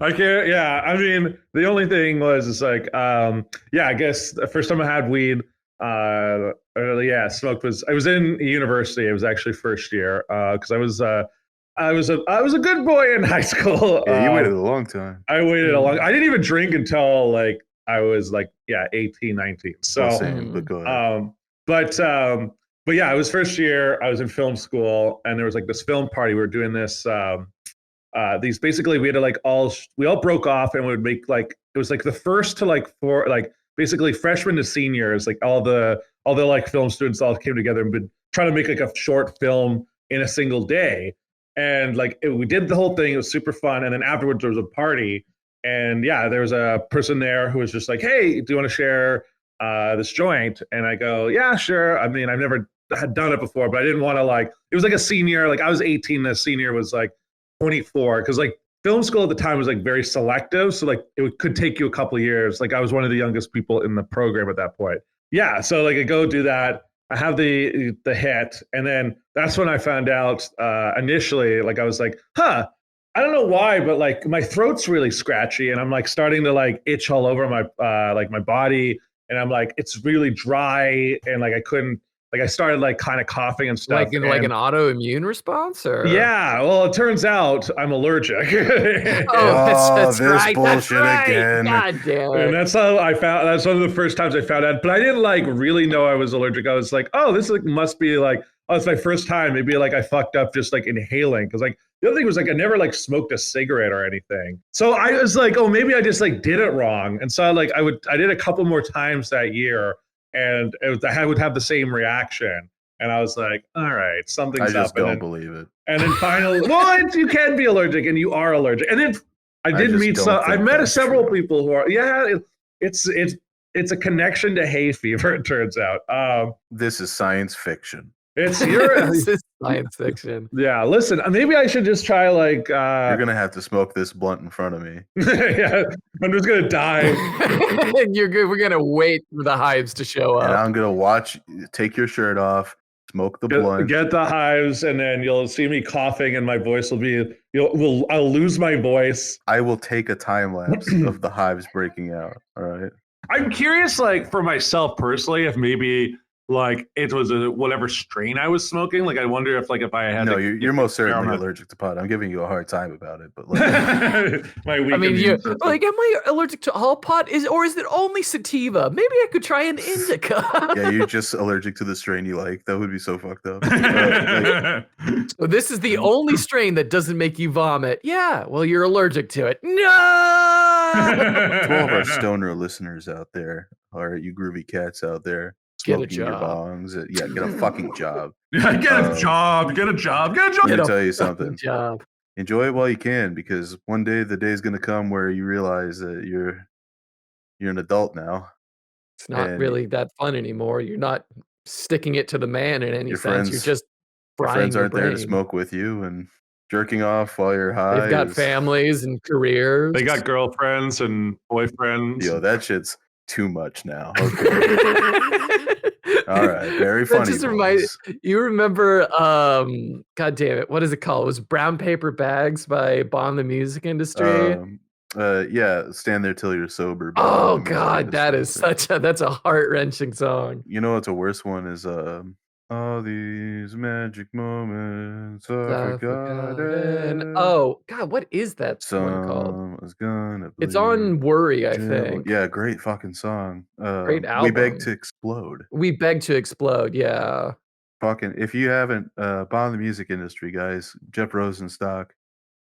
I can't. Yeah, I mean, the only thing was, it's like, yeah, I guess the first time I had weed, smoked I was in university. It was actually first year, because I was a good boy in high school. Yeah, you waited a long time. I waited a long. I didn't even drink until like I was like 18, 19. So Well, same, but go ahead. But yeah, it was first year. I was in film school, and there was like this film party. We were doing this. These basically we had to we all broke off, and we would make like, it was like the first to like four, like basically freshmen to seniors, like all the like film students all came together and been trying to make like a short film in a single day. And like we did the whole thing. It was super fun. And then afterwards there was a party, and yeah, there was a person there who was just like, "Hey, do you want to share this joint?" And I go, "Yeah, sure." I mean, I've never had done it before, but I didn't want to like. It was like a senior. Like I was 18, the senior was like 24, because like film school at the time was like very selective. So like it could take you a couple of years. Like I was one of the youngest people in the program at that point. Yeah, so like I go do that. I have the hit, and then that's when I found out initially, like I was like, I don't know why, but like my throat's really scratchy, and I'm like starting to like itch all over my like my body, and I'm like, it's really dry, and like I couldn't, like I started like kind of coughing and stuff. Like an autoimmune response, or yeah, well, it turns out I'm allergic. that's this right. bullshit That's right. again. God damn it. And that's how I found. That's one of the first times I found out. But I didn't like really know I was allergic. I was like, oh, this like must be like, oh, it's my first time. Maybe like I fucked up just like inhaling, because like the other thing was like I never like smoked a cigarette or anything. So I was like, oh, maybe I just like did it wrong. And so like I did a couple more times that year, and I would have the same reaction. And I was like, all right, something's up. I just don't believe it. And then finally, well, you can be allergic, and you are allergic. And then I met several people who are, yeah, it's a connection to hay fever, it turns out. This is science fiction. This is science fiction. Yeah, listen, maybe I should just try like you're gonna have to smoke this blunt in front of me. Yeah, I'm just gonna die. And you're good. We're gonna wait for the hives to show up. And I'm gonna take your shirt off, smoke the blunt, get the hives, and then you'll see me coughing, and my voice will be I'll lose my voice. I will take a time lapse of the hives breaking out. All right. I'm curious, like for myself personally, if maybe like it was whatever strain I was smoking. Like I wonder if I had. No, you're most certainly allergic to pot. I'm giving you a hard time about it, but like, my weak. I mean, like, am I allergic to all pot? Or is it only sativa? Maybe I could try an indica. yeah, you're just allergic to the strain you like. That would be so fucked up. So this is the only strain that doesn't make you vomit. Yeah, well, you're allergic to it. No. To all of our stoner listeners out there, or you groovy cats out there, Get a smoking your job. bongs. Yeah, get a fucking job. Yeah, get a job. Get a job. Get a job. Let me Get a tell you fucking something. job. Enjoy it while you can, because one day the day is going to come where you realize that you're an adult now. It's not And really that fun anymore. You're not sticking it to the man in any Your sense. friends- You're just Your frying friends your aren't there to brain. smoke with you and jerking off while you're high. They've got is- families and careers. They got girlfriends and boyfriends. Yo, that shit's too much now. Okay. All right, very That funny. just reminds boys. you remember God damn it, what is it called? It was Brown Paper Bags by Bomb the Music Industry. Yeah, stand there till you're sober. by Oh the music God, that is industry. that's a heart-wrenching song. You know what's a worse one is all these magic moments are forgotten. Oh God, what is that one called? Someone's gonna It's on Worry, I bleed. think. Yeah, great fucking song. Great We Beg album. to Explode. We Beg to Explode, yeah. Fucking, if you haven't Bomb the Music Industry, guys, Jeff Rosenstock.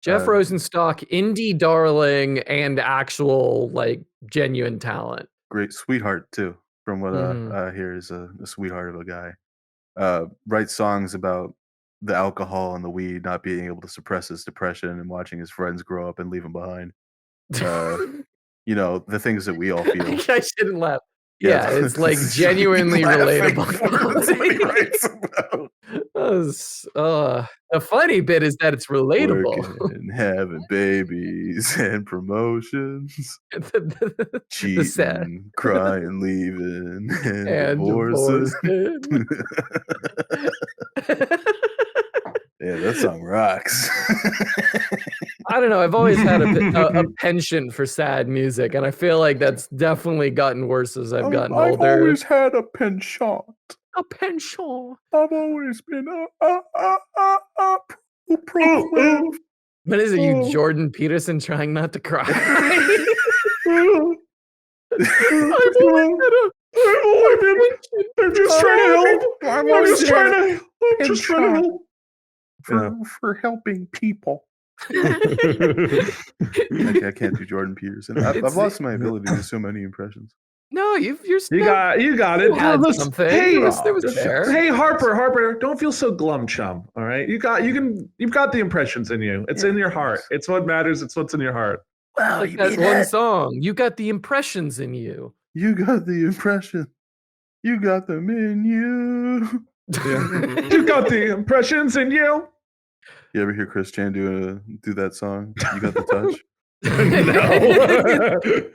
Jeff Rosenstock, indie darling, and actual like genuine talent. Great sweetheart too, from what Mhm. I hear is a sweetheart of a guy. Writes songs about the alcohol and the weed not being able to suppress his depression and watching his friends grow up and leave him behind. You know, the things that we all feel. I shouldn't laugh. Yeah, it's like genuinely relatable. That's what he writes about. The funny bit is that it's relatable. Working, having babies and promotions, cheating, crying, leaving, and divorcing. Yeah, that song rocks. I don't know. I've always had a penchant for sad music, and I feel like that's definitely gotten worse as I've gotten older. I've always had a penchant. A penchant. I've always been What is it, you Jordan Peterson trying not to cry? I'm just trying to help. I'm just trying to help. For helping people. I can't do Jordan Peterson. I've lost my ability to do so many impressions. No, you're still. You got it. Something. Hey, there was there. Hey, Harper, don't feel so glum, chum. All right, you've got the impressions in you. It's in your heart. It's what matters. It's what's in your heart. Well, like that one song. You got the impressions in you. You got the impression. You got them in you. Yeah. You got the impressions in you. You ever hear Chris Chan do that song? You got the touch.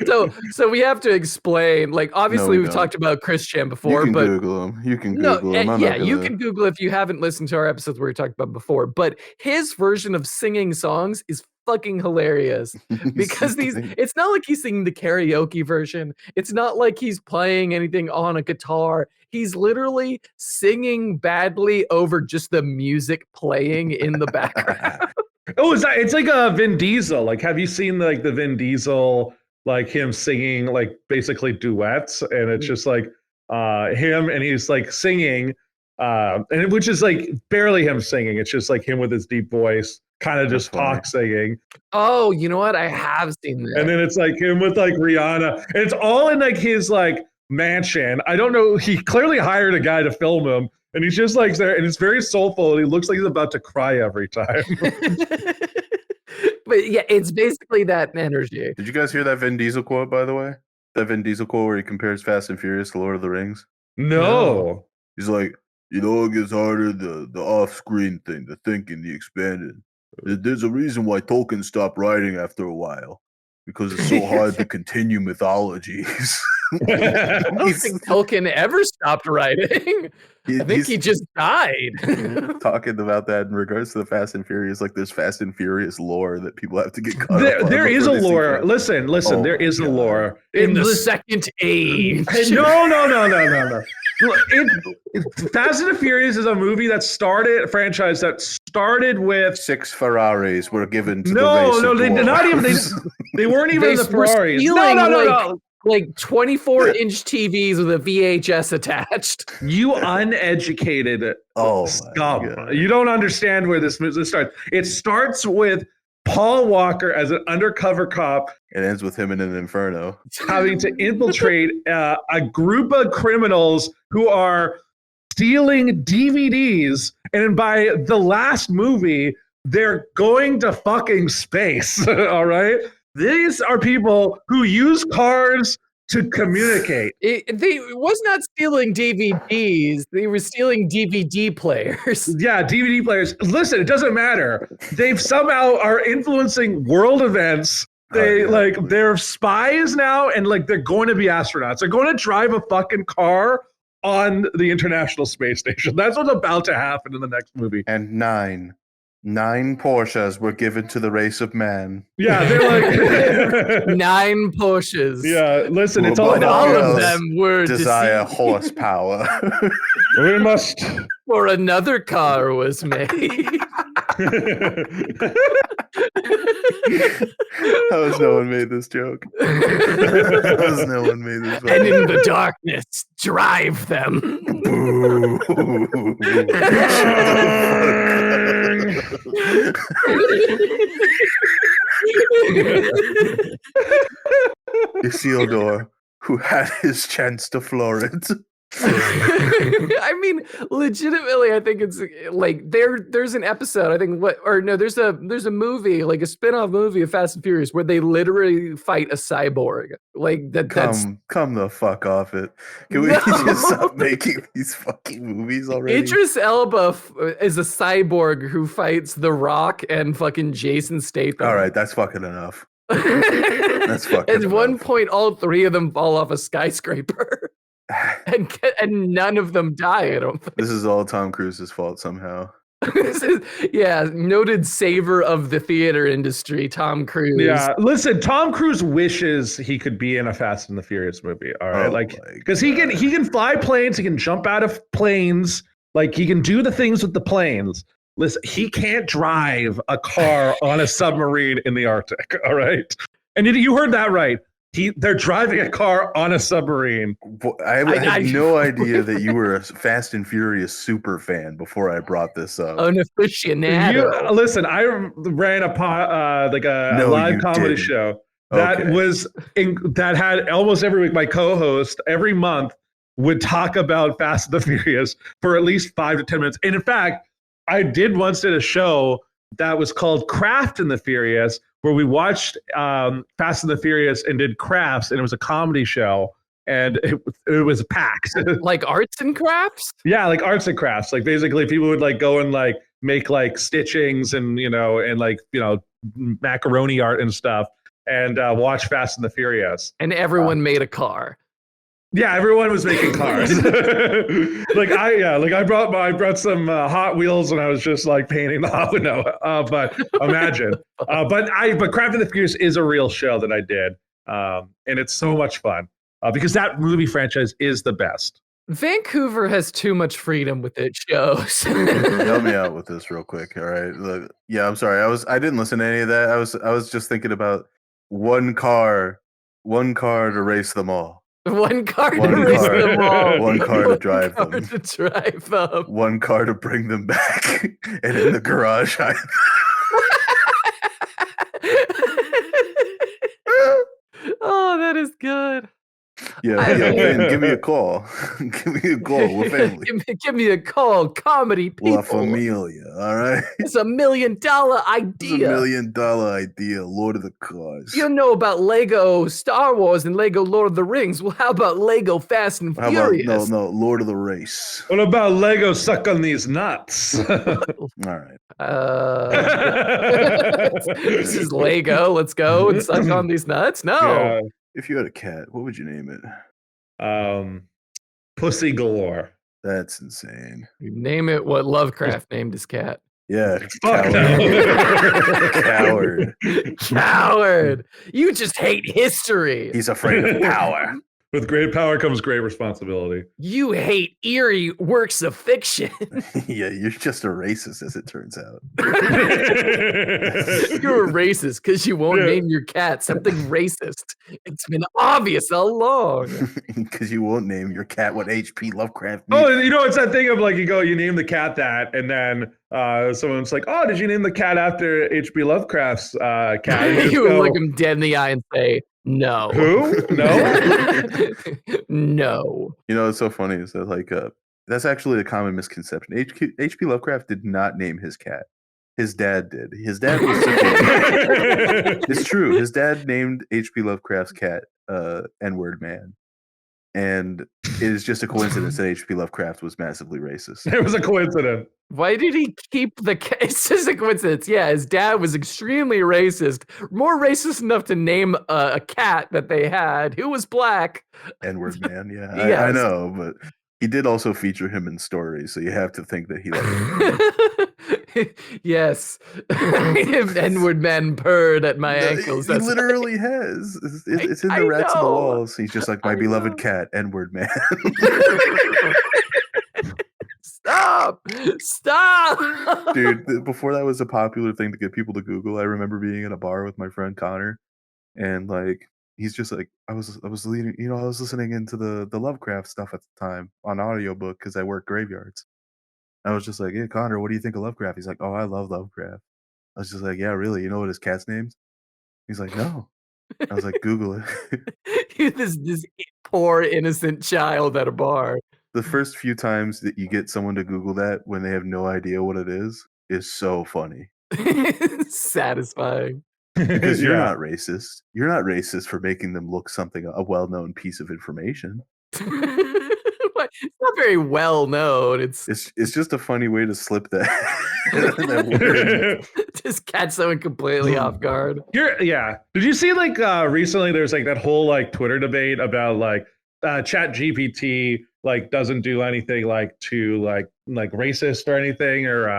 No. so we have to explain. Like, obviously, we've talked about Chris Chan before, you can but Google him. You can Google him. You can Google if you haven't listened to our episodes where we talked about before. But his version of singing songs is fucking hilarious because it's not like he's singing the karaoke version. It's not like he's playing anything on a guitar. He's literally singing badly over just the music playing in the background. Oh, it's like a Vin Diesel. Like, have you seen like the Vin Diesel, like him singing like basically duets, and it's just like him and he's like singing, and which is like barely him singing. It's just like him with his deep voice, kind of just talk singing. Oh, you know what? I have seen that. And then it's like him with like Rihanna, and it's all in like his like mansion. I don't know. He clearly hired a guy to film him. And he's just like there, and it's very soulful, and he looks like he's about to cry every time. But yeah, it's basically that energy. Did you guys hear that Vin Diesel quote, by the way? That Vin Diesel quote where he compares Fast and Furious to Lord of the Rings? No. He's like, it gets harder, the off-screen thing, the thinking, the expanding. There's a reason why Tolkien stopped writing after a while. Because it's so hard to continue mythologies. I don't think Tolkien ever stopped writing. I think he just died. Talking about that in regards to the Fast and Furious, like there's Fast and Furious lore that people have to get caught up on. There is a lore. Listen, there is a lore. In the second age. No. Fast and the Furious is a franchise that started with 6 Ferraris were given to the race. No, they did not even. They weren't even the Ferraris. No. Like 24-inch TVs with a VHS attached. You uneducated scum. You don't understand where this starts. It starts with Paul Walker as an undercover cop. It ends with him in an inferno. Having to infiltrate a group of criminals who are stealing DVDs. And by the last movie, they're going to fucking space. All right? These are people who use cars to communicate. They was not stealing DVDs. They were stealing DVD players. Yeah, DVD players. Listen, it doesn't matter. They've somehow are influencing world events. They're spies now, and like they're going to be astronauts. They're going to drive a fucking car on the International Space Station. That's what's about to happen in the next movie. And 9 Porsches were given to the race of man. Yeah, they're like 9 Porsches. Yeah, listen, it's all of them were desire deceived. horsepower. We must. Or another car was made. How has no one made this joke? How has no one made this joke? And in the darkness, drive them. Boo. Isildur, who had his chance to floor it. I mean, legitimately, I think it's like there's an episode, I think there's a movie, like a spin-off movie of Fast and Furious where they literally fight a cyborg. Like come the fuck off it. Can we just stop making these fucking movies already? Idris Elba is a cyborg who fights The Rock and fucking Jason Statham. All right, that's fucking enough. That's fucking At one point, all 3 of them fall off a skyscraper. And none of them die, I don't think. This is all Tom Cruise's fault somehow. Noted saver of the theater industry, Tom Cruise. Yeah, listen, Tom Cruise wishes he could be in a Fast and the Furious movie. All right, because he can fly planes, he can jump out of planes, like he can do the things with the planes. Listen, he can't drive a car on a submarine in the Arctic. All right, and you heard that right. They're driving a car on a submarine. I had no idea that you were a Fast and Furious super fan before I brought this up. An aficionado. Listen, I ran a live comedy show that that had almost every week. My co-host every month would talk about Fast and the Furious for at least 5 to 10 minutes. And in fact, I did a show that was called Craft and the Furious, where we watched Fast and the Furious and did crafts, and it was a comedy show, and it was packed. Like arts and crafts? Yeah, like arts and crafts. Like basically people would like go and like make like stitchings and macaroni art and stuff, and watch Fast and the Furious. And everyone made a car. Yeah, everyone was making cars. I brought some Hot Wheels, and I was just like painting the Hot Wheels. But imagine. But Craft and the Furious is a real show that I did, and it's so much fun because that movie franchise is the best. Vancouver has too much freedom with its shows. Help me out with this real quick, all right? Look, yeah, I'm sorry. I didn't listen to any of that. I was just thinking about one car to race them all. One car to race them all. One car to drive them. To drive them. One car to bring them back. And in the garage, Oh, that is good. Yeah, Ben, give me a call. Give me a call. We're family. Give me a call. Comedy people. La Familia, all right? It's $1 million idea. It's $1 million idea. Lord of the Cars. You know about Lego Star Wars and Lego Lord of the Rings. Well, how about Lego Fast and Furious? No, Lord of the Race. What about Lego Suck on These Nuts? All right. This is Lego. Let's go and suck on these nuts. No. Yeah. If you had a cat, what would you name it? Pussy Galore. That's insane. Name it what Lovecraft named his cat. Yeah. Fuck Coward. Coward. You just hate history. He's afraid of power. With great power comes great responsibility. You hate eerie works of fiction. Yeah, you're just a racist, as it turns out. You're a racist because you won't name your cat something racist. It's been obvious all along. Because you won't name your cat what H.P. Lovecraft means. Oh, it's that thing of like you name the cat that, and then someone's like, "Oh, did you name the cat after H.P. Lovecraft's cat?" You would look him dead in the eye and say, "No." Who? No. No. You know, it's so funny is that that's actually a common misconception. H.P. Lovecraft did not name his cat. His dad did. His dad was it's true. His dad named H.P. Lovecraft's cat N-word man. And it is just a coincidence that H.P. Lovecraft was massively racist. It was a coincidence. Why did he keep the cat? It's just a coincidence. Yeah, his dad was extremely racist. More racist enough to name a cat that they had who was black. N-word man, yeah. Yes. I know, but he did also feature him in stories, so you have to think that he liked him. Yes. N-word man purred at my ankles. He literally has. It's in the rats on the walls. He's just like, my beloved cat, N-word man. Stop! Dude, before that was a popular thing to get people to Google, I remember being in a bar with my friend Connor, and he's just like, I was listening into the Lovecraft stuff at the time on audiobook because I work graveyards. I was just like, "Hey Connor, what do you think of Lovecraft?" He's like, "Oh, I love Lovecraft." I was just like, "Yeah, really? You know what his cat's name's?" He's like, "No." I was like, "Google it." this poor innocent child at a bar. The first few times that you get someone to Google that when they have no idea what it is so funny. Satisfying. Because you're not racist. You're not racist for making them look a well-known piece of information. It's not very well known. It's just a funny way to slip that word. Just catch someone completely off guard. Yeah. Did you see recently there's that whole Twitter debate about Chat GPT doesn't do anything to like racist or anything, or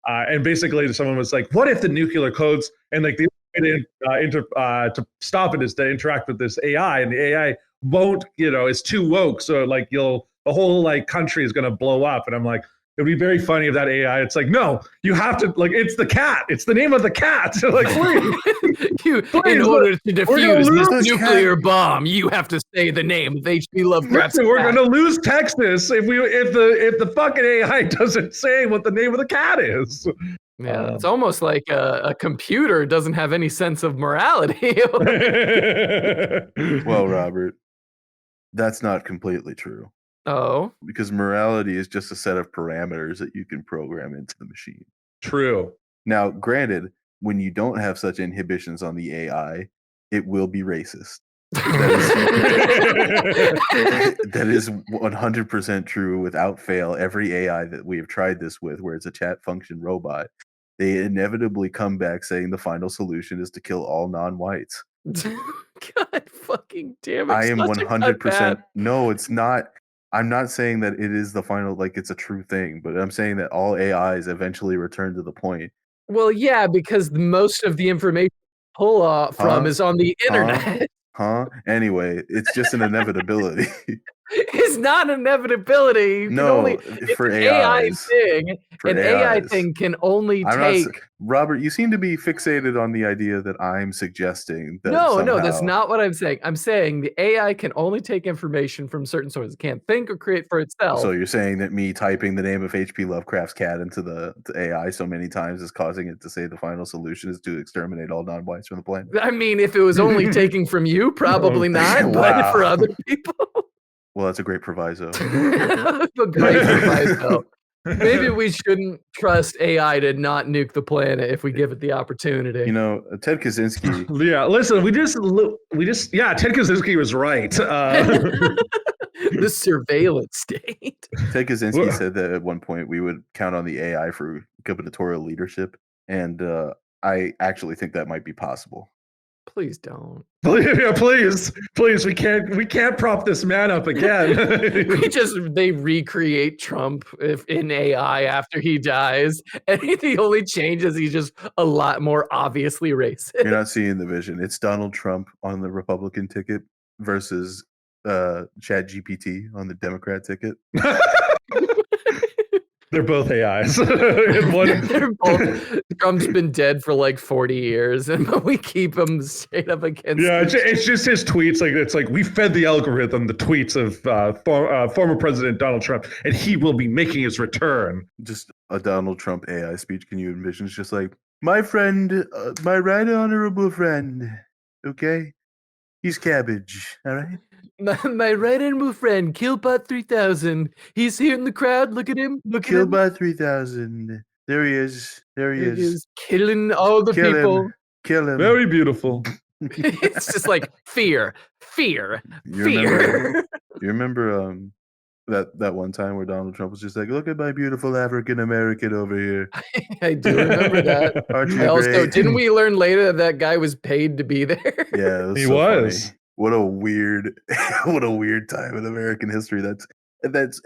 and basically someone was like, what if the nuclear codes and like the to stop it is to interact with this AI, and the AI won't, it's too woke, so like the whole like country is going to blow up. And I'm like, it'd be very funny if that AI, it's like, no, you have to, like, it's the cat. It's the name of the cat. Like, please, in order to defuse this nuclear bomb, you have to say the name of H.P. Lovecraft's we're going to lose Texas if the fucking AI doesn't say what the name of the cat is. Yeah, it's almost like a computer doesn't have any sense of morality. Well, Robert, that's not completely true. Oh. Because morality is just a set of parameters that you can program into the machine. True. Now, granted, when you don't have such inhibitions on the AI, it will be racist. That is 100% true without fail. Every AI that we have tried this with, where it's a chat function robot, they inevitably come back saying the final solution is to kill all non-whites. God fucking damn it. I am 100%. No, it's not. I'm not saying that it is the final, like it's a true thing, but I'm saying that all AIs eventually return to the point. Well, yeah, because most of the information pull off from is on the internet. Anyway, it's just an inevitability. It's not an inevitability. For AI AIs. thing. For an AIs. AI thing can only take. Robert, you seem to be fixated on the idea that I'm suggesting that. No, that's not what I'm saying. I'm saying the AI can only take information from certain sources. It can't think or create for itself. So you're saying that me typing the name of H.P. Lovecraft's cat into the AI so many times is causing it to say the final solution is to exterminate all non-whites from the planet? I mean, if it was only taking from you, probably not. But for other people. Well, that's a great proviso. A great proviso. Maybe we shouldn't trust AI to not nuke the planet if we give it the opportunity. Ted Kaczynski. Yeah, listen, Ted Kaczynski was right. The surveillance state. Ted Kaczynski said that at one point we would count on the AI for gubernatorial leadership, and I actually think that might be possible. Please don't. Yeah, please, we can't prop this man up again. They recreate Trump in AI after he dies, and the only change is he's just a lot more obviously racist. You're not seeing the vision. It's Donald Trump on the Republican ticket versus ChatGPT on the Democrat ticket. They're both AIs. They're both. Trump's been dead for like 40 years, and we keep him straight up against. Yeah, it's just his tweets. Like it's like we fed the algorithm the tweets of former President Donald Trump, and he will be making his return. Just a Donald Trump AI speech. Can you envision? It's just like my friend, my right honorable friend. Okay, he's cabbage. All right. My right honorable friend, Killbot 3000. He's here in the crowd. Look at him. Killbot 3000. There he is. There he is. Killing all the people. Kill him. Very beautiful. It's just like fear. You remember that one time where Donald Trump was just like, look at my beautiful African American over here. I do remember that. Aren't you great? Didn't we learn later that guy was paid to be there? Yeah, he was. Funny. What a weird time in American history. That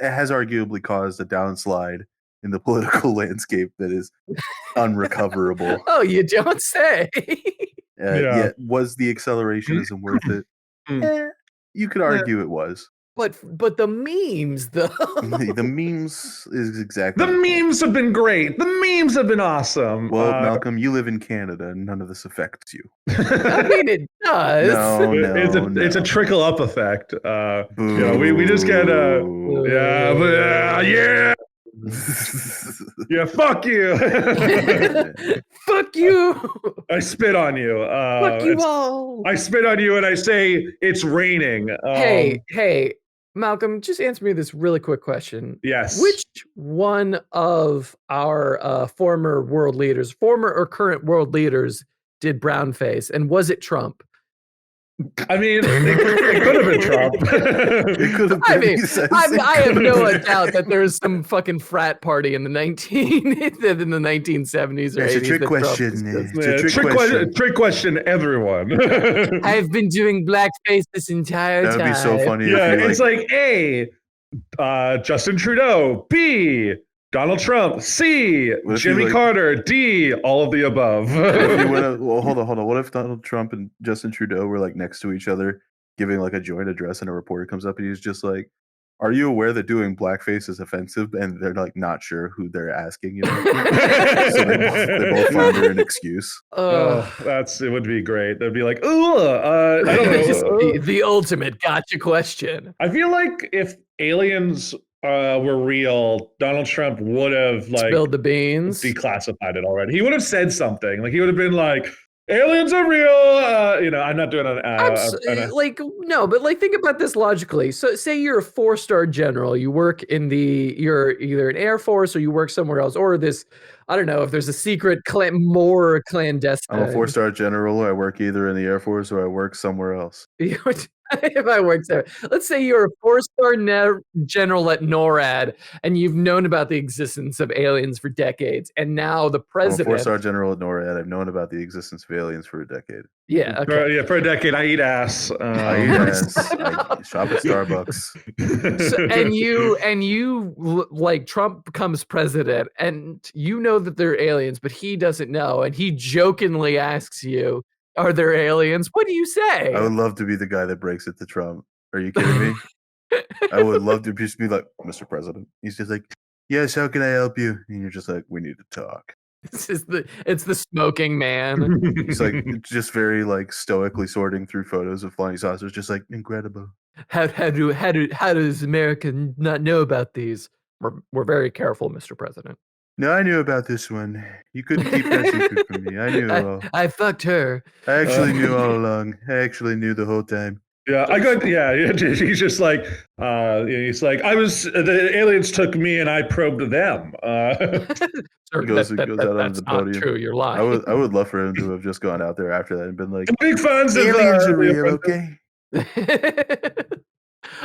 has arguably caused a downslide in the political landscape that is unrecoverable. Oh, you don't say. Yet, was the accelerationism worth it? You could argue it was. But the memes, though. The memes is exactly. The memes have been great. The memes have been awesome. Well, Malcolm, you live in Canada, and none of this affects you. I mean, it does. It's a trickle up effect. We just get yeah. Yeah, fuck you. Fuck you. I spit on you. Fuck you all. I spit on you and I say it's raining. Hey, Malcolm, just answer me this really quick question. Yes. Which one of our former or current world leaders did brownface, and was it Trump? I mean, it could have been Trump. It could have been. I mean, I have no doubt that there was some fucking frat party in the 1970s or 80s. It's a trick question. Trick question, everyone. I've been doing blackface this entire time. That would be so funny. Yeah, it's like, hey, Justin Trudeau. B. Donald Trump. C. What if Jimmy you, like- Carter. D. All of the above. Well, hold on. What if Donald Trump and Justin Trudeau were like next to each other, giving like a joint address, and a reporter comes up and he's just like, "Are you aware that doing blackface is offensive?" And they're like not sure who they're asking. You know, so they both find an excuse. It would be great. They'd be like, ooh, I don't Just know. the ultimate gotcha question. I feel like if aliens were real, Donald Trump would have like Spilled the beans. declassified it already. He would have said something. Like he would have been like, aliens are real. I'm not doing No, but like think about this logically. So say you're a 4-star general, you work you're either in Air Force or you work somewhere else, or this, I don't know if there's a secret more clandestine. I'm a 4-star general. I work either in the Air Force or I work somewhere else. If I worked there, let's say you're a 4-star general at NORAD and you've known about the existence of aliens for decades, and now the president. I'm a 4-star general at NORAD. I've known about the existence of aliens for a decade. Yeah, okay. For a decade, I eat ass. I eat ass. I shop at Starbucks. And you like Trump becomes president, and you know that they're aliens, but he doesn't know, and he jokingly asks you, "Are there aliens?" What do you say? I would love to be the guy that breaks it to Trump. Are you kidding me? I would love to just be like, "Mr. President." He's just like, "Yes, how can I help you?" And you're just like, "We need to talk." It's the smoking man. He's like just very like stoically sorting through photos of flying saucers, just like incredible. How does America not know about these? We're very careful, Mr. President. No, I knew about this one. You couldn't keep that secret from me. I knew. I fucked her. I actually knew all along. I actually knew the whole time. Yeah, he's just like, he's like, the aliens took me and I probed them. Goes out on the podium. Not true, you're lying. I would love for him to have just gone out there after that and been like, big fans of aliens are real, okay?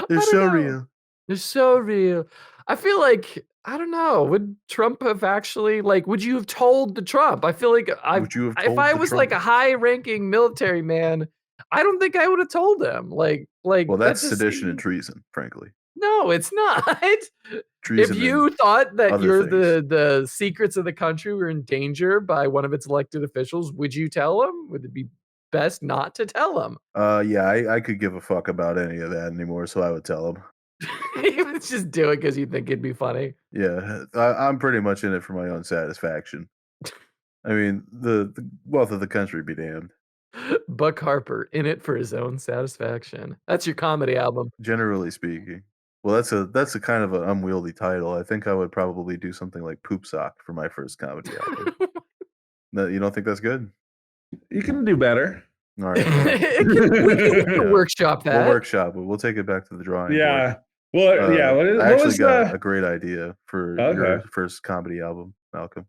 They're so real. They're so real. I feel like, I don't know, would Trump have actually, like, would you have told the Trump? I feel like if I was like a high-ranking military man, I don't think I would have told him. Well, that's sedition and treason, frankly. No, it's not. Treason if you thought that things. the secrets of the country were in danger by one of its elected officials, would you tell him? Would it be best not to tell him? Yeah, I could give a fuck about any of that anymore, so I would tell him. You would just do it because you think it'd be funny. Yeah, I'm pretty much in it for my own satisfaction. I mean, the wealth of the country be damned. Buck Harper, in it for his own satisfaction. That's your comedy album. Generally speaking. Well, that's a kind of an unwieldy title. I think I would probably do something like Poop Sock for my first comedy album. No, you don't think that's good? You can do better. All right. we can workshop that. We'll workshop it. We'll take it back to the drawing board. Yeah. Well, yeah. I actually got a great idea for your first comedy album, Malcolm.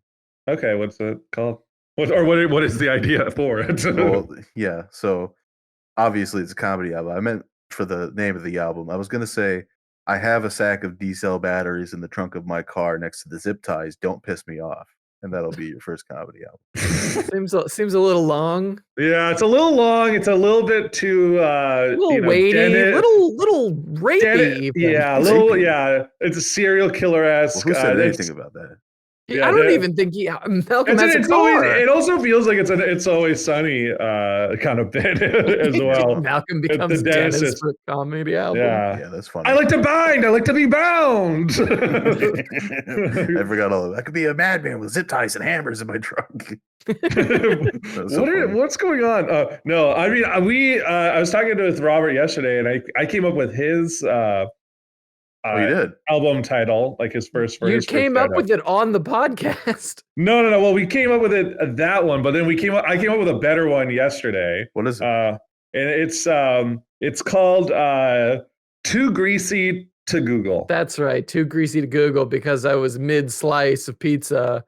Okay, what's it called? What is the idea for it? Well, yeah. So obviously it's a comedy album. I meant for the name of the album. I was gonna say, I have a sack of D-cell batteries in the trunk of my car next to the zip ties. Don't piss me off. And that'll be your first comedy album. Seems a little long. Yeah, it's a little long. It's a little bit too a little weighty, little rapey. Yeah, it's a serial killer-esque. Well, who said anything about that? Yeah, I don't even think Malcolm has a car. It also feels like it's Always Sunny kind of bit as well. Malcolm becomes Dennis for a comedy album. Yeah, that's funny. I like to bind. I like to be bound. I forgot all of that. I could be a madman with zip ties and hammers in my trunk. What's going on? No, I mean I was talking with Robert yesterday, and I came up with his. You did album title, like his first. You came up with it on the podcast. No. Well, we came up with it that one, but then I came up with a better one yesterday. What is it? And it's called Too Greasy to Google. That's right, Too Greasy to Google, because I was mid slice of pizza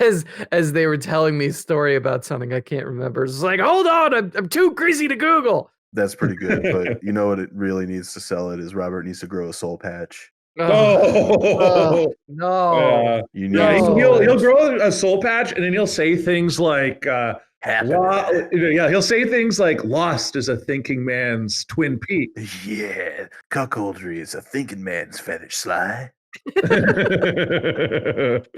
as they were telling me a story about something I can't remember. It's like, hold on, I'm too greasy to Google. That's pretty good, but you know what it really needs to sell it is Robert needs to grow a soul patch. No. He'll grow a soul patch, and then he'll say things like Yeah, he'll say things like "Lost is a thinking man's Twin Peaks." Yeah, cuckoldry is a thinking man's fetish, Sly. Yeah,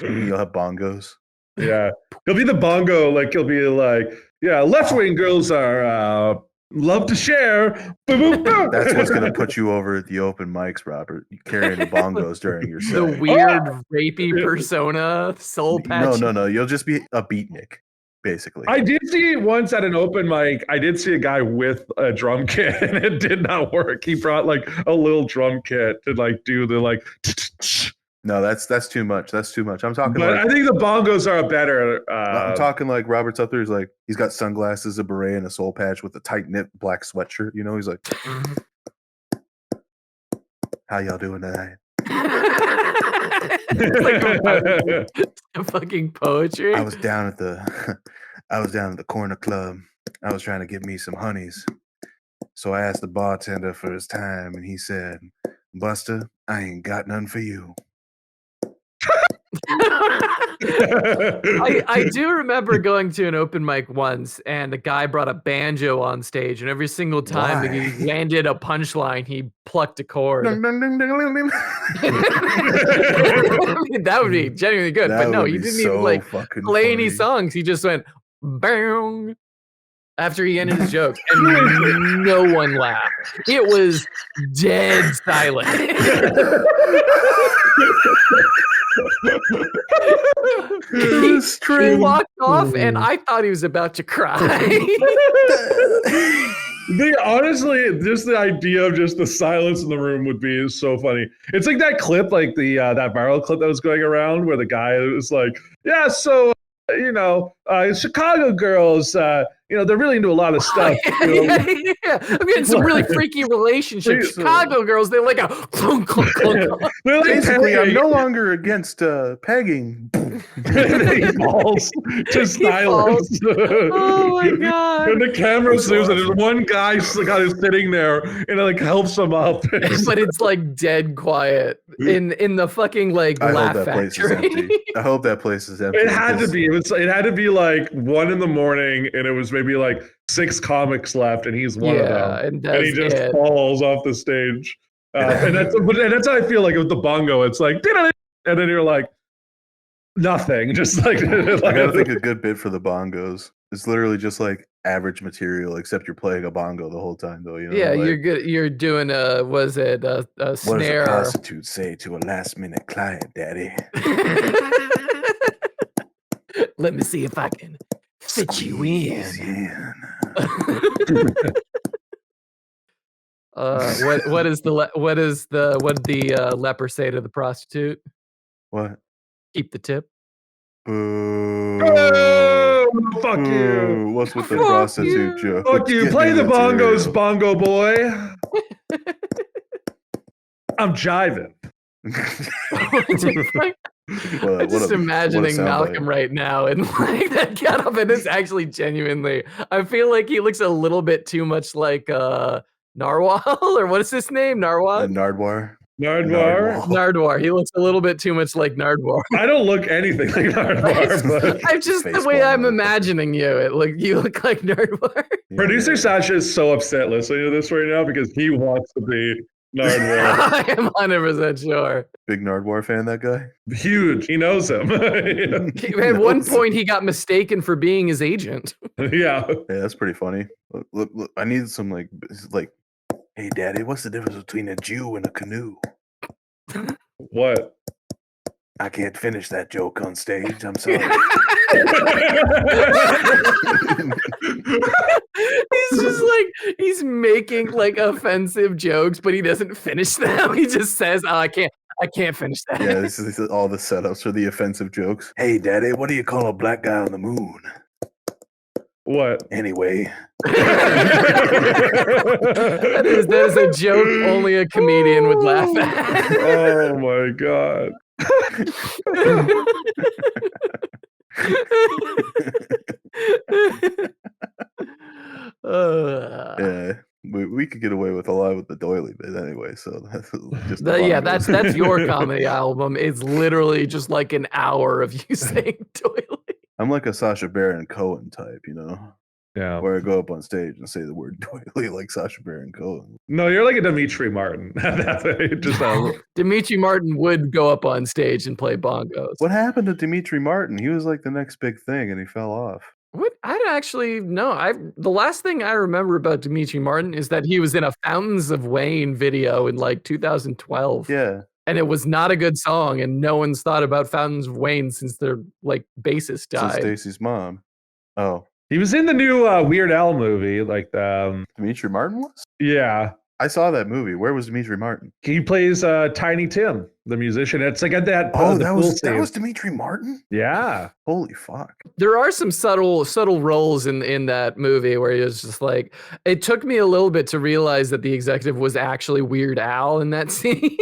You'll have bongos. he'll be the bongo. Like he'll be like, "Yeah, left-wing girls are love to share." Boom, boom, boom. That's what's gonna put you over at the open mics, Robert. You carrying the bongos during your set. The weird rapey persona, soul patch. No. You'll just be a beatnik, basically. I did see once at an open mic, I did see a guy with a drum kit and it did not work. He brought like a little drum kit to like do the like. No, that's too much. That's too much. I'm talking But like I think the bongos are a better. I'm talking like Robert's up there. He's like, he's got sunglasses, a beret, and a soul patch with a tight knit black sweatshirt. You know, he's like, "How y'all doing tonight?" Like fucking poetry. I was down at the corner club. I was trying to get me some honeys. So I asked the bartender for his time, and he said, "Buster, I ain't got none for you." I do remember going to an open mic once, and a guy brought a banjo on stage, and every single time that he landed a punchline, he plucked a chord. Ding, ding, ding, ding, ding, ding. I mean, that would be genuinely good, That but no, would he be didn't so even like fucking play any funny. songs. He just went bang after he ended his joke, and no one laughed. It was dead silent. He walked off, and I thought he was about to cry. Honestly, just the idea of just the silence in the room would be so funny. It's like that clip, like the that viral clip that was going around where the guy was like, "Yeah, so Chicago girls, they're really into a lot of stuff." Yeah. I'm getting some really freaky relationships. Chicago girls, they're like a clunk, clunk, clunk. They're like Basically, I'm pegging. no longer against pegging. He falls to silence. Oh my god! And the camera zooms, and there's one guy who's sitting there, and it like helps him up. But it's like dead quiet in the fucking like I hope laugh that place is factory. empty. I hope that place is empty. It had to be. It had to be like 1 a.m, and it was maybe like 6 comics left, and he's one of them. And he just falls off the stage. And that's how I feel like with the bongo. It's like, and then you're like, nothing. Just like I gotta think a good bit for the bongos. It's literally just like average material, except you're playing a bongo the whole time, though. You know, Yeah, like, you're good. You're doing a snare. What does a prostitute say to a last-minute client, Daddy? Let me see if I can fit you in. What did the leper say to the prostitute? What? Keep the tip. Boo. Oh, fuck Boo. you. What's with the Fuck prostitute you. joke? Fuck you. Get Play me the bongos, material. bongo boy. I'm jiving. I'm just imagining Malcolm right now and like that get up, and it's actually genuinely. I feel like he looks a little bit too much like Narwhal, or what is his name? Narwhal? Nardwar. Nardwar. He looks a little bit too much like Nardwar. I don't look anything like Nardwar, but I'm just the way I'm imagining you. You look like Nardwar. Producer Sasha is so upset listening to this right now because he wants to be Nardwar. I am 100% sure. Big Nardwar fan, that guy? Huge. He knows him. At one point, he got mistaken for being his agent. Yeah. Yeah, that's pretty funny. Look, I need some like, hey, Daddy, what's the difference between a Jew and a canoe? What? I can't finish that joke on stage. I'm sorry. He's just like, he's making like offensive jokes, but he doesn't finish them. He just says, "Oh, I can't finish that." Yeah, this is all the setups for the offensive jokes. Hey, Daddy, what do you call a black guy on the moon? What? Anyway. that is a joke only a comedian would laugh at. Oh my god. Yeah, we could get away with a lot with the doily bit anyway. So that's just that's your comedy album. It's literally just like an hour of you saying doily. I'm like a Sacha Baron Cohen type, you know, Yeah. where I go up on stage and say the word doily like Sacha Baron Cohen. No, you're like a Dimitri Martin. Just Dimitri Martin would go up on stage and play bongos. What happened to Dimitri Martin? He was like the next big thing, and he fell off. What? I don't actually know. The last thing I remember about Dimitri Martin is that he was in a Fountains of Wayne video in like 2012. Yeah. And it was not a good song, and no one's thought about Fountains of Wayne since their like bassist So died. Stacy's mom. Oh, he was in the new Weird Al movie, like Dimitri Martin was? yeah. I saw that movie. Where was Dimitri Martin? He plays Tiny Tim, the musician. It's like at that. Oh, the that pool was scene. Dimitri Martin? Yeah. Holy fuck. There are some subtle roles in that movie where it was just like, it took me a little bit to realize that the executive was actually Weird Al in that scene.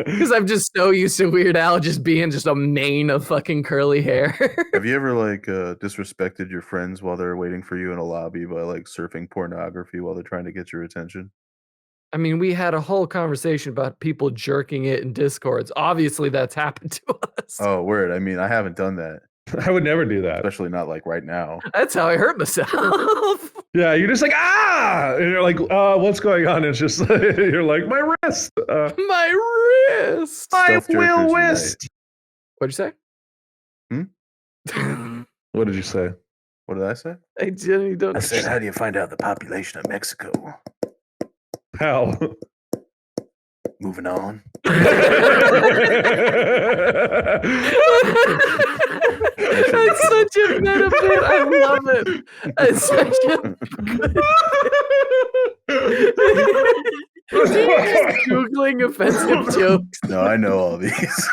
Because I'm just so used to Weird Al just being just a mane of fucking curly hair. Have you ever like disrespected your friends while they're waiting for you in a lobby by like surfing pornography while they're trying to get your attention? I mean, we had a whole conversation about people jerking it in Discords. Obviously, that's happened to us. Oh, word. I mean, I haven't done that, I would never do that. especially not like right now. That's how I hurt myself. Yeah, you're just like, and you're like, what's going on? It's just you're like, my wrist. My wrist. My Stealth jerkers will unite. wrist. What'd you say? What did you say? What did I say? I genuinely don't. I said, how do you find out the population of Mexico? How? Moving on. That's such a meta bit. I love it. It's such a good Just Googling offensive jokes. No, I know all these.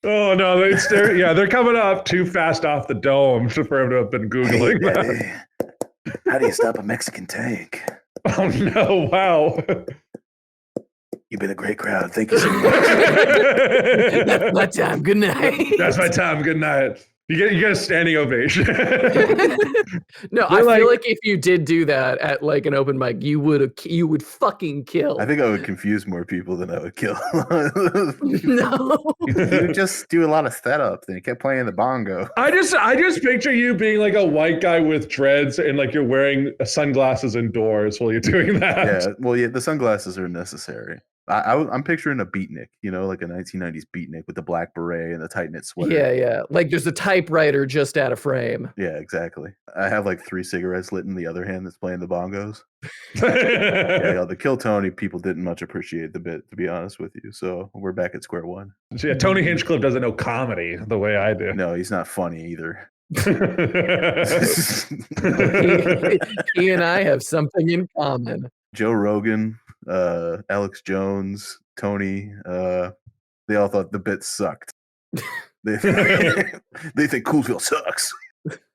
Oh no, they're coming up too fast off the dome for him to have been Googling that. How do you stop a Mexican tank? Oh no, wow. You've been a great crowd. Thank you so much. That's my time. Good night. That's my time. Good night. You get a standing ovation. No, I feel like if you did do that at like an open mic, you would fucking kill. I think I would confuse more people than I would kill. No. You just do a lot of setup, and you kept playing the bongo. I just picture you being like a white guy with dreads and like you're wearing sunglasses indoors while you're doing that. Yeah, well, yeah, the sunglasses are necessary. I'm picturing a beatnik, you know, like a 1990s beatnik with the black beret and the tight knit sweater. Yeah. Like there's a typewriter just out of frame. Yeah, exactly. I have like 3 cigarettes lit in the other hand that's playing the bongos. Yeah, the Kill Tony people didn't much appreciate the bit, to be honest with you. So we're back at square one. So yeah, Tony Hinchcliffe doesn't know comedy the way I do. No, he's not funny either. He and I have something in common. Joe Rogan, Alex Jones, Tony, they all thought the bit sucked. They think Coolville sucks.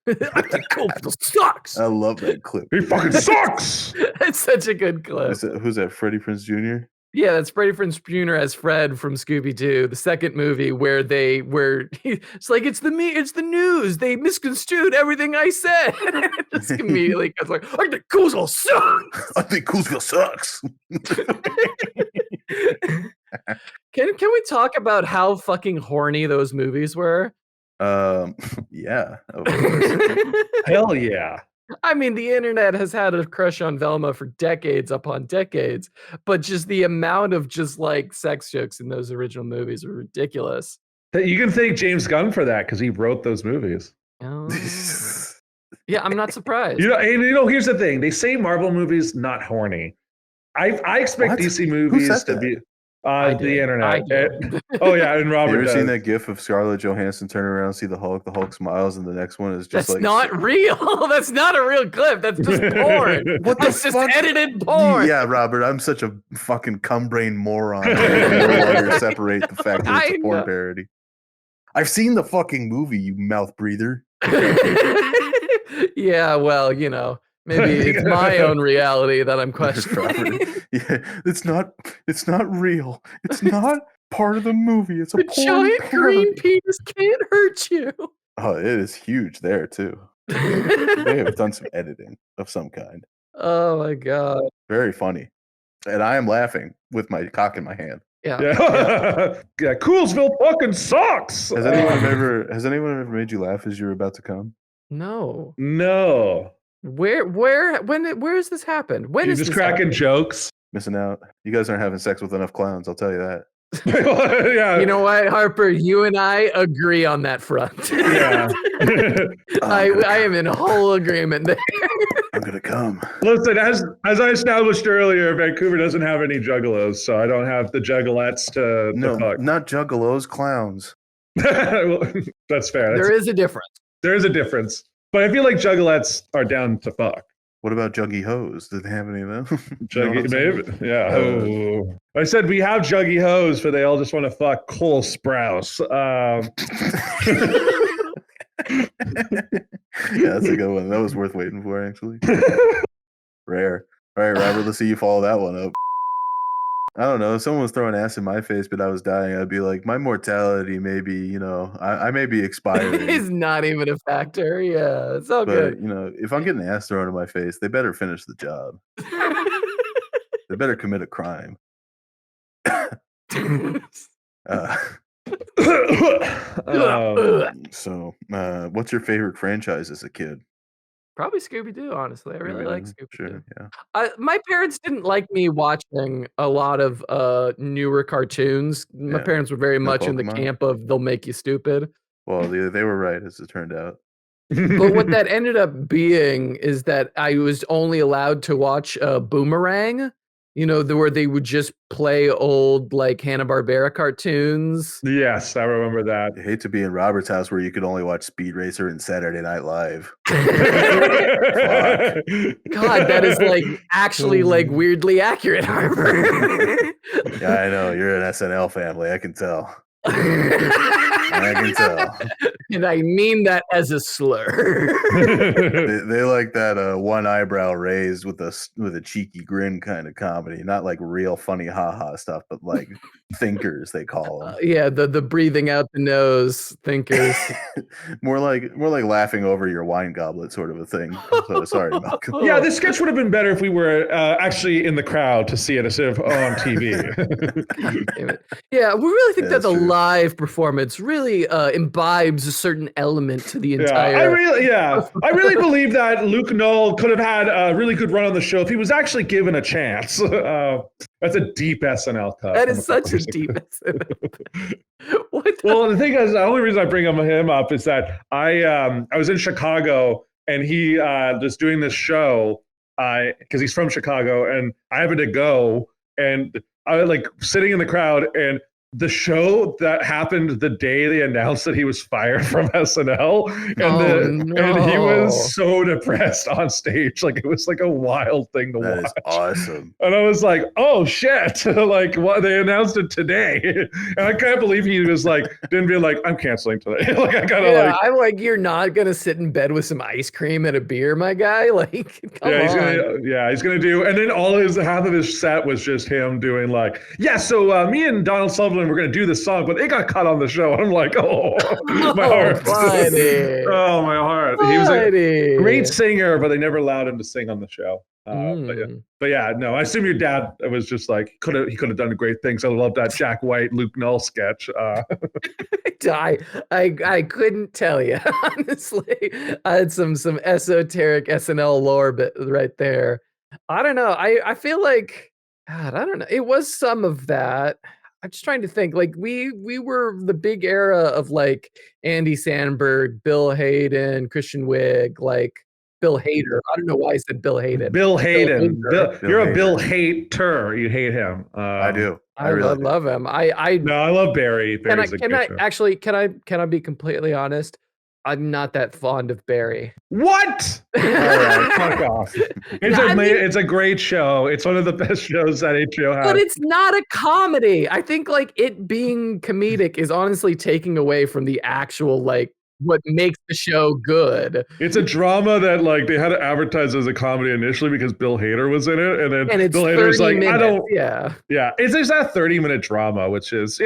I think Coolville sucks. I love that clip. He fucking sucks. It's such a good clip. Who's that? Freddie Prinze Jr.? Yeah, that's Freddie Prinze Jr. as Fred from Scooby-Doo, the second movie where it's like it's the news. They misconstrued everything I said. Just immediately goes like, I think Coolville sucks. I think Coolville sucks. Can we talk about how fucking horny those movies were? Yeah. Of course. Hell yeah. I mean, the internet has had a crush on Velma for decades upon decades, but just the amount of just like sex jokes in those original movies are ridiculous. You can thank James Gunn for that because he wrote those movies. Yeah, I'm not surprised. Here's the thing. They say Marvel movies not horny. I expect What? DC movies to be the internet. Oh yeah, and Robert. You ever seen that gif of Scarlett Johansson turn around, see the Hulk smiles, and the next one is just That's like not real. That's not a real clip. That's just porn. That's just edited porn. Yeah, Robert, I'm such a fucking cum brain moron. I can no longer separate the fact that it's a porn parody. I've seen the fucking movie, you mouth breather. Yeah, well, maybe it's my own reality that I'm questioning. Yeah, it's not real. It's not part of the movie. It's a porn giant parody. green penis can't hurt you. Oh, it is huge there too. They have done some editing of some kind. Oh my god. Very funny. And I am laughing with my cock in my hand. Yeah. Yeah, Coolsville fucking sucks. Has anyone ever made you laugh as you were about to come? No. No. Where has this happened? When You're is just this cracking happened? jokes. Missing out. You guys aren't having sex with enough clowns, I'll tell you that. Yeah. You know what, Harper? You and I agree on that front. Yeah. I am in whole agreement there. I'm gonna come. Listen, as I established earlier, Vancouver doesn't have any juggalos, so I don't have the juggalettes to fuck. Not juggalos, clowns. Well, that's fair. There is a difference. There is a difference. But I feel like juggalettes are down to fuck. What about juggy hoes? Did they have any of them? Juggy, maybe? Yeah. Oh. I said we have juggy hoes, but they all just want to fuck Cole Sprouse. Yeah, that's a good one. That was worth waiting for, actually. Rare. All right, Robert, let's see you follow that one up. I don't know. If someone was throwing ass in my face, but I was dying, I'd be like, my mortality may be, I may be expiring. It's not even a factor. Yeah, it's all But, good. if I'm getting ass thrown in my face, they better finish the job. They better commit a crime. So, what's your favorite franchise as a kid? Probably Scooby-Doo, honestly. I really like Scooby-Doo? Scooby-Doo. Sure, yeah. My parents didn't like me watching a lot of newer cartoons. My Yeah. parents were very No much in the Pokemon? camp of they'll make you stupid. Well, they were right, as it turned out. But what that ended up being is that I was only allowed to watch Boomerang, where they would just play old like Hanna-Barbera cartoons. Yes, I remember that. I hate to be in Robert's house where you could only watch Speed Racer and Saturday Night Live. God, that is like actually like weirdly accurate, Harper. Yeah, I know. You're an SNL family. I can tell. I can tell. And I mean that as a slur. They like that one eyebrow raised with a cheeky grin kind of comedy, not like real funny haha stuff, but like thinkers they call them. Yeah, the breathing out the nose thinkers. more like laughing over your wine goblet sort of a thing. So sorry, Malcolm. Yeah, this sketch would have been better if we were actually in the crowd to see it instead of on TV. Damn it. Yeah, we really think that the true. live performance really imbibes a certain element to the entire. I really believe that Luke Knoll could have had a really good run on the show if he was actually given a chance. That's a deep SNL cut. That is such a deep. Well, the thing is, the only reason I bring him up is that I was in Chicago and he was doing this show because he's from Chicago and I happened to go and I was like sitting in the crowd and the show that happened the day they announced that he was fired from SNL, and he was so depressed on stage, like it was like a wild thing to watch. That is awesome. And I was like, "Oh shit!" Like, what? They announced it today, and I can't believe he was like, didn't be like, "I'm canceling today." Like, I gotta I'm like, you're not gonna sit in bed with some ice cream and a beer, my guy. Like, come on. He's gonna do, and then half of his set was just him doing like, so me and Donald Sutherland were gonna do this song, but it got cut on the show. I'm like, my heart. Buddy. Oh, my heart. Buddy. He was a great singer, but they never allowed him to sing on the show. But yeah, no, I assume your dad was just like, he could have done great things. I love that Jack White, Luke Null sketch. I couldn't tell you, honestly. I had some esoteric SNL lore bit right there. I don't know. I feel like, God, I don't know. It was some of that. I'm just trying to think. Like we were the big era of like Andy Samberg, Bill Hayden, Christian Wiig, like Bill Hader. I don't know why I said Bill Hayden. Bill Hayden. You're a Bill hater. You hate him. I do. I really love him. I love Barry. Can I be completely honest? I'm not that fond of Barry. What? All right, fuck off. It's a great show. It's one of the best shows that HBO has. But it's not a comedy. I think like it being comedic is honestly taking away from the actual like what makes the show good. It's a drama that like they had to advertise as a comedy initially because Bill Hader was in it, and then And it's Bill 30 Hader's like, minutes. I don't. Yeah. Yeah, it's just that 30-minute drama, which is,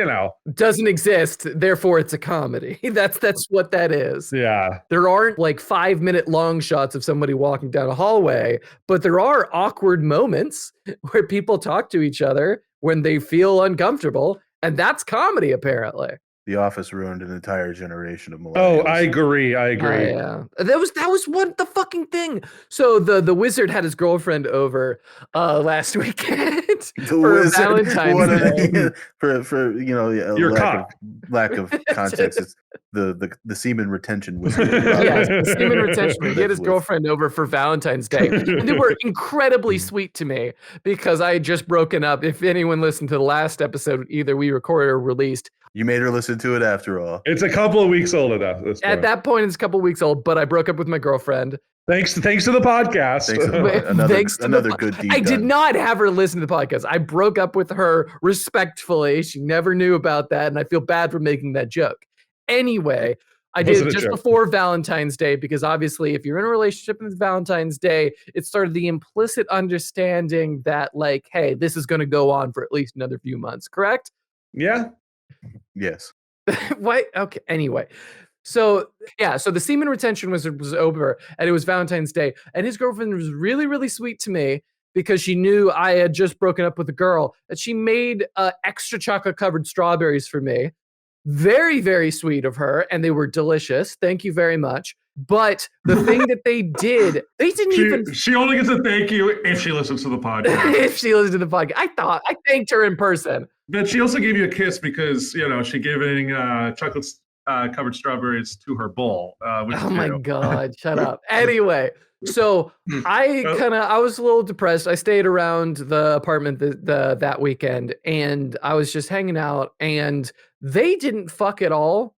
doesn't exist, therefore it's a comedy. That's what that is. yeah. There aren't like 5-minute long shots of somebody walking down a hallway, but there are awkward moments where people talk to each other when they feel uncomfortable, and that's comedy apparently. The Office ruined an entire generation of millennials. Oh, I agree. Yeah, that was what the fucking thing. So the wizard had his girlfriend over last weekend for Valentine's Day. For Your lack of context, it's the semen retention wizard. Yes, semen retention. He had his girlfriend over for Valentine's Day, and they were incredibly sweet to me because I had just broken up. If anyone listened to the last episode, either we recorded or released. You made her listen to it after all. It's a couple of weeks old at this point. At that point, it's a couple of weeks old, but I broke up with my girlfriend. Thanks to the podcast. Another good deed. I did not have her listen to the podcast. I broke up with her respectfully. She never knew about that, and I feel bad for making that joke. Anyway, I did it just before Valentine's Day because obviously if you're in a relationship with Valentine's Day, it's sort of the implicit understanding that like, hey, this is going to go on for at least another few months, correct? Yeah. Yes. What? Okay. Anyway, so the semen retention was over, and it was Valentine's Day, and his girlfriend was really, really sweet to me because she knew I had just broken up with a girl, and she made extra chocolate covered strawberries for me. Very, very sweet of her, and they were delicious. Thank you very much. But the thing that they did, they didn't even. She only gets a thank you if she listens to the podcast. If she listens to the podcast, I thanked her in person. But she also gave you a kiss because she giving chocolate covered strawberries to her bowl. Oh my God! Shut up. Anyway, so I was a little depressed. I stayed around the apartment that weekend, and I was just hanging out, and they didn't fuck at all.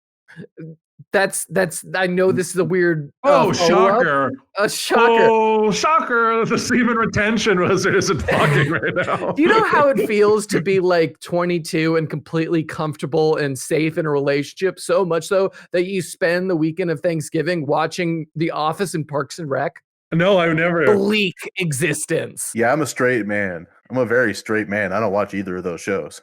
That's I know this is a weird shocker. A shocker. Oh, shocker. The semen retention isn't fucking right now. Do you know how it feels to be like 22 and completely comfortable and safe in a relationship, so much so that you spend the weekend of Thanksgiving watching The Office and Parks and Rec? No, I've never. Bleak existence. Yeah, I'm a straight man. I'm a very straight man. I don't watch either of those shows.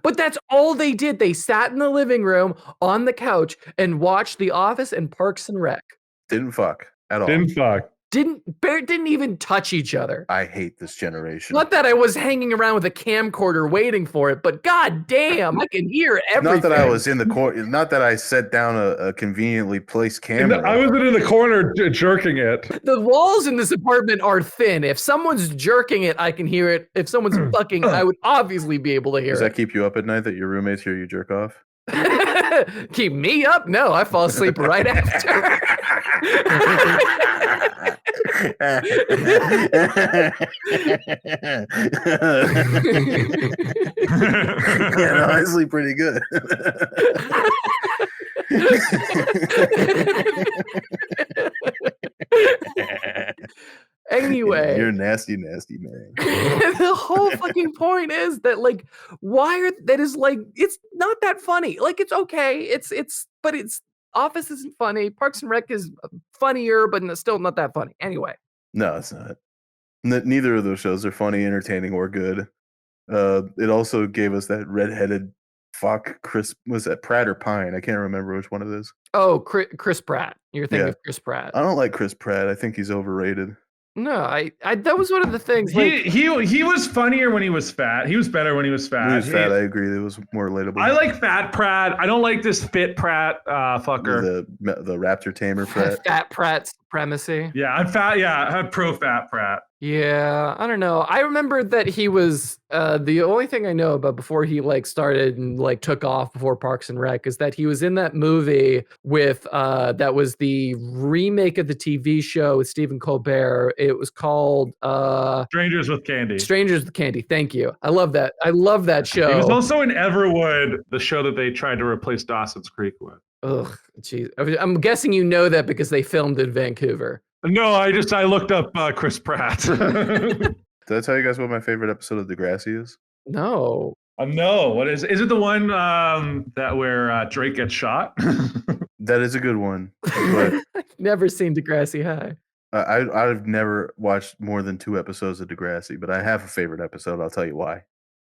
But that's all they did. They sat in the living room on the couch and watched The Office and Parks and Rec. Didn't fuck at all. Didn't fuck. Didn't even touch each other. I hate this generation. Not that I was hanging around with a camcorder waiting for it, but god damn, I can hear everything. Not that I was in the corner. Not that I set down a conveniently placed camera. I wasn't in the corner jerking it. The walls in this apartment are thin. If someone's jerking it, I can hear it. If someone's fucking, I would obviously be able to hear it. Does that keep you up at night that your roommates hear you jerk off? Keep me up? No, I fall asleep right after. Yeah, honestly, pretty good. Anyway, you're a nasty man. The whole fucking point is that like, it's not that funny. Like, it's okay. But Office isn't funny. Parks and Rec is funnier, but still not that funny. Anyway. No, it's not. Neither of those shows are funny, entertaining, or good. It also gave us that redheaded fuck. Chris, was that Pratt or Pine? I can't remember which one it is. Oh, Chris Pratt. You're thinking of Chris Pratt. I don't like Chris Pratt. I think he's overrated. No, I that was one of the things. He was funnier when he was fat. He was better when he was fat. When he was fat, I agree. It was more relatable. I like fat Pratt. I don't like this fit Pratt fucker. The Raptor Tamer Pratt. Fat Pratt supremacy. Yeah, I'm fat. Yeah, I'm pro fat Pratt. Yeah, I don't know. I remember that he was the only thing I know about before he like started and like took off before Parks and Rec is that he was in that movie with that was the remake of the TV show with Stephen Colbert. It was called Strangers with Candy. Strangers with Candy. Thank you. I love that. I love that show. He was also in Everwood, the show that they tried to replace Dawson's Creek with. Ugh, jeez. I'm guessing you know that because they filmed in Vancouver. No, I looked up Chris Pratt. Did I tell you guys what my favorite episode of Degrassi is? No. No. What is it? The one that where Drake gets shot? That is a good one, but Never seen Degrassi High. I've never watched more than 2 episodes of Degrassi, but I have a favorite episode. I'll tell you why.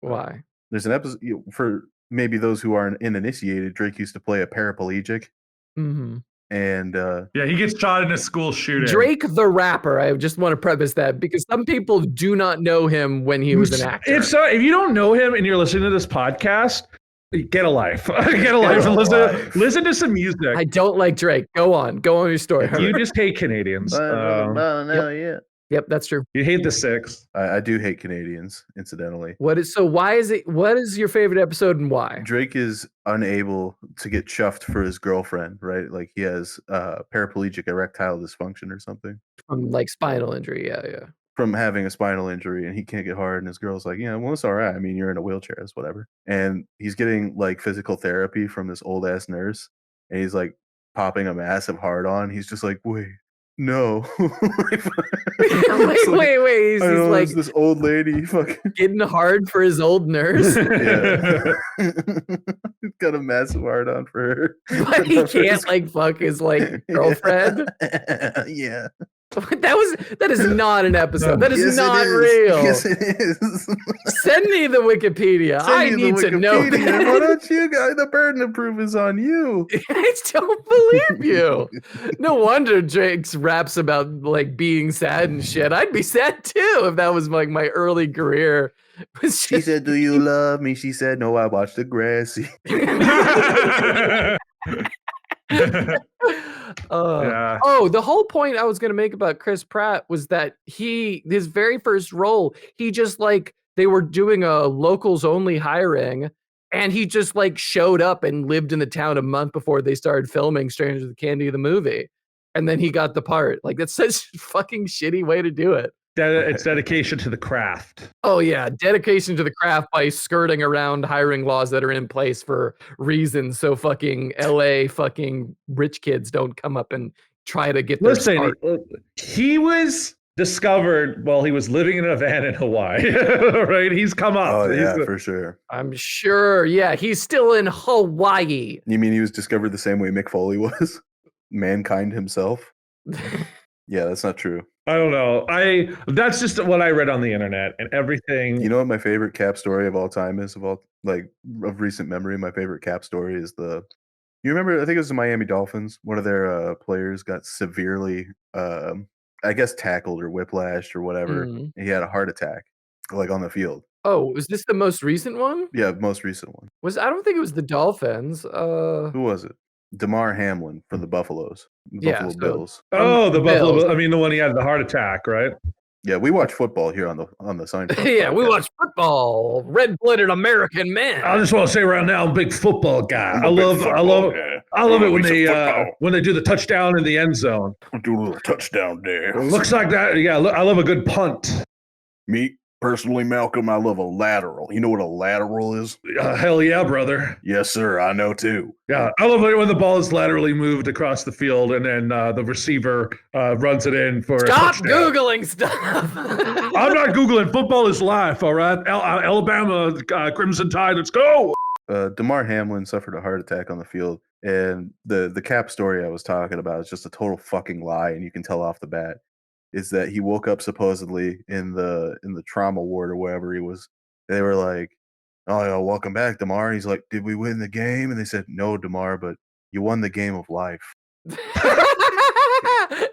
Why? There's an episode for maybe those who aren't initiated. Drake used to play a paraplegic, Mm-hmm. and Yeah, he gets shot in a school shooting. Drake the rapper. I just want to preface that because some people do not know him when he was an actor. If you don't know him and you're listening to this podcast, get a life. Get a life and listen to some music. I don't like Drake. Go on with your story. You just hate Canadians. Yep, that's true. You hate the Six. I do hate Canadians, incidentally. What is your favorite episode and why? Drake is unable to get chuffed for his girlfriend, right? Like he has paraplegic erectile dysfunction or something From like spinal injury. Yeah. from having a spinal injury, and he can't get hard. And his girl's like, yeah, well, it's all right. I mean, you're in a wheelchair, it's whatever. And he's getting like physical therapy from this old ass nurse, and he's like popping a massive hard on. He's just like, wait. No. wait. He's like this old lady fucking getting hard for his old nurse. Yeah. He's got a massive hard on for her. But he can't like fuck his like girlfriend. Yeah. That is not an episode. That is not real. Yes, it is. Send me the Wikipedia. I need to know that. Why don't you guys? The burden of proof is on you. I don't believe you. No wonder Drake's raps about like being sad and shit. I'd be sad too if that was like my early career. She said, "Do you love me?" She said, "No, I watched Degrassi." Oh, the whole point I was going to make about Chris Pratt was that his very first role, he just like they were doing a locals only hiring, and he just like showed up and lived in the town a month before they started filming Strangers with Candy the movie, and then he got the part. Like that's such a fucking shitty way to do it. It's dedication to the craft. Oh yeah, dedication to the craft by skirting around hiring laws that are in place for reasons so fucking LA fucking rich kids don't come up and try to get their start. He was discovered while he was living in a van in Hawaii, right? He's come up. Oh yeah, for sure. I'm sure. Yeah, he's still in Hawaii. You mean he was discovered the same way Mick Foley was? Mankind himself? Yeah, that's not true. I don't know. That's just what I read on the internet and everything. You know what my favorite Cap story of all time is? Of recent memory, my favorite Cap story is you remember? I think it was the Miami Dolphins. One of their players got severely, I guess, tackled or whiplashed or whatever. He had a heart attack, like on the field. Oh, was this the most recent one? Yeah, most recent one. I don't think it was the Dolphins. Who was it? Damar Hamlin from the Buffalo Bills. Oh, the Buffalo Bills. I mean, the one he had the heart attack, right? Yeah, we watch football here on the Seinfuck. Yeah, we watch football. Red-blooded American man. I just want to say right now, I'm a big football guy. I love it when they do the touchdown in the end zone. Do a little touchdown there. Looks like that. Yeah, I love a good punt. Me personally, Malcolm, I love a lateral. You know what a lateral is? Hell yeah, brother. Yes, sir. I know too. Yeah, I love it when the ball is laterally moved across the field and then the receiver runs it in for Stop a touchdown. Googling stuff. I'm not Googling. Football is life, all right? Alabama, Crimson Tide, let's go. Damar Hamlin suffered a heart attack on the field. And the Cap story I was talking about is just a total fucking lie, and you can tell off the bat. Is that he woke up supposedly in the trauma ward or wherever he was. They were like, "Oh, yeah, welcome back, Damar." He's like, "Did we win the game?" And they said, "No, Damar, but you won the game of life." That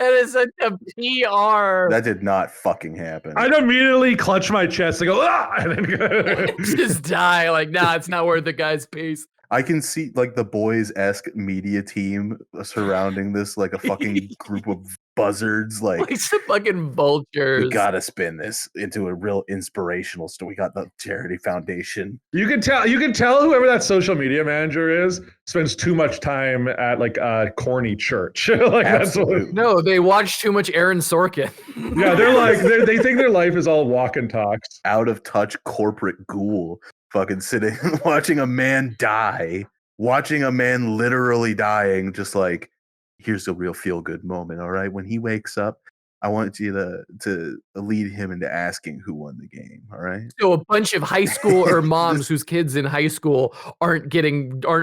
is such a PR. That did not fucking happen. I'd immediately clutch my chest and go, ah! And then just die. Like, nah, it's not worth it, guys. Peace. I can see like the boys-esque media team surrounding this, like a fucking group of buzzards. Like some fucking vultures. We gotta spin this into a real inspirational story. We got the charity foundation. You can tell whoever that social media manager is spends too much time at like a corny church. Like Absolutely. No, they watch too much Aaron Sorkin. Yeah, they're like they think their life is all walk and talks. Out of touch corporate ghoul. Fucking sitting watching a man die, watching a man literally dying, just like, here's a real feel-good moment, all right? When he wakes up, I want you to lead him into asking who won the game. All right. So a bunch of high school or moms whose kids in high school aren't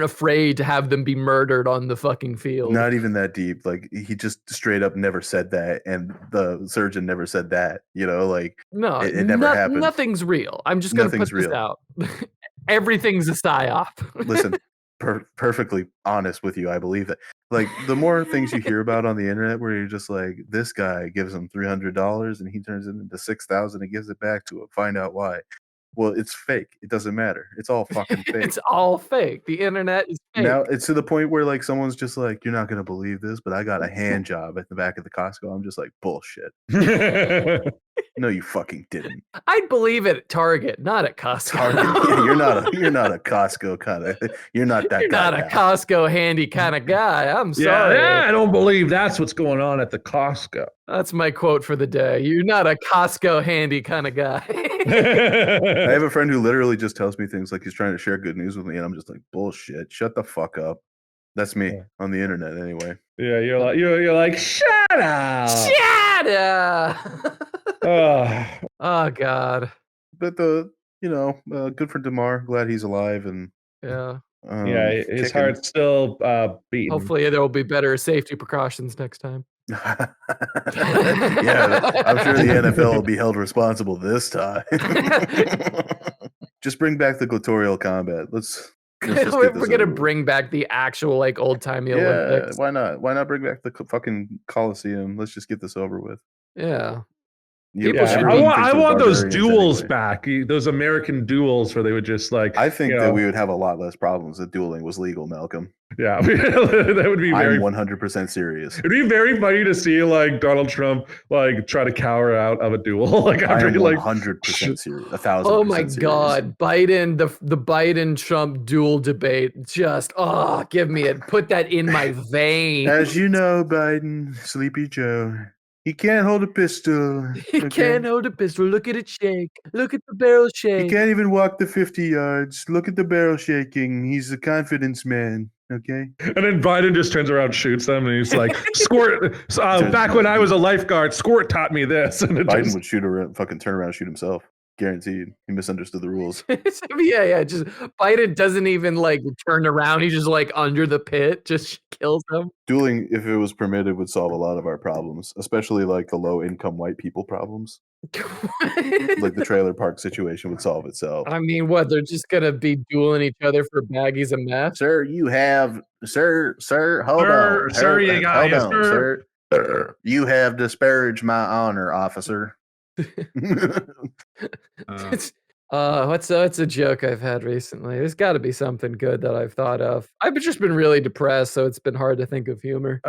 afraid to have them be murdered on the fucking field. Not even that deep. Like he just straight up never said that, and the surgeon never said that. Like No, it never happened. Nothing's real. I'm just gonna put this out. Everything's a psyop. Listen, perfectly honest with you, I believe that. Like the more things you hear about on the internet, where you're just like, this guy gives him $300 and he turns it into $6,000 and gives it back to him. Find out why. Well, it's fake. It doesn't matter. It's all fucking fake. It's all fake. The internet is fake. Now it's to the point where like someone's just like, you're not gonna believe this, but I got a hand job at the back of the Costco. I'm just like, bullshit. No, you fucking didn't. I'd believe it at Target, not at Costco. Yeah, you're not a Costco kind of. You're not that. You're guy not a now. Costco handy kind of guy. I'm sorry. Yeah, I don't believe that's what's going on at the Costco. That's my quote for the day. You're not a Costco handy kind of guy. I have a friend who literally just tells me things like he's trying to share good news with me, and I'm just like, bullshit. Shut the fuck up. That's me on the internet, anyway. Yeah, you're like, shut up. Shut up. Oh God. But good for Damar. Glad he's alive, and Yeah. His heart's still beating. Hopefully there will be better safety precautions next time. Yeah, I'm sure the NFL will be held responsible this time. Just bring back the gladiatorial combat. Let's We're gonna bring back the actual like old timey Olympics. Why not? Why not bring back the fucking Coliseum? Let's just get this over with. Yeah. I want those duels back. Those American duels where they would just like. I think that we would have a lot less problems if dueling was legal, Malcolm. Yeah, that would be very. I'm 100% serious. It'd be very funny to see like Donald Trump like try to cower out of a duel. Like I'm like 100% serious. 1,000%. Oh my serious. God, Biden, the Biden-Trump duel debate. Just give me it. Put that in my vein. As you know, Biden, Sleepy Joe. He can't hold a pistol. He can't hold a pistol. Look at it shake. Look at the barrel shake. He can't even walk the 50 yards. Look at the barrel shaking. He's a confidence man. Okay. And then Biden just turns around, shoots them, and he's like, "Squirt." Back when I was a lifeguard, Squirt taught me this. And Biden would fucking turn around, and shoot himself. Guaranteed. He misunderstood the rules. Yeah. Just Biden doesn't even like turn around. He's just like under the pit, just kills them. Dueling, if it was permitted, would solve a lot of our problems, especially like the low-income white people problems. Like the trailer park situation would solve itself. I mean, what? They're just gonna be dueling each other for baggies of meth? Sir, hold on. Sir, you got hold on, sir. You have disparaged my honor, officer. What's a joke I've had recently? There's got to be something good that I've thought of. I've just been really depressed, so it's been hard to think of humor.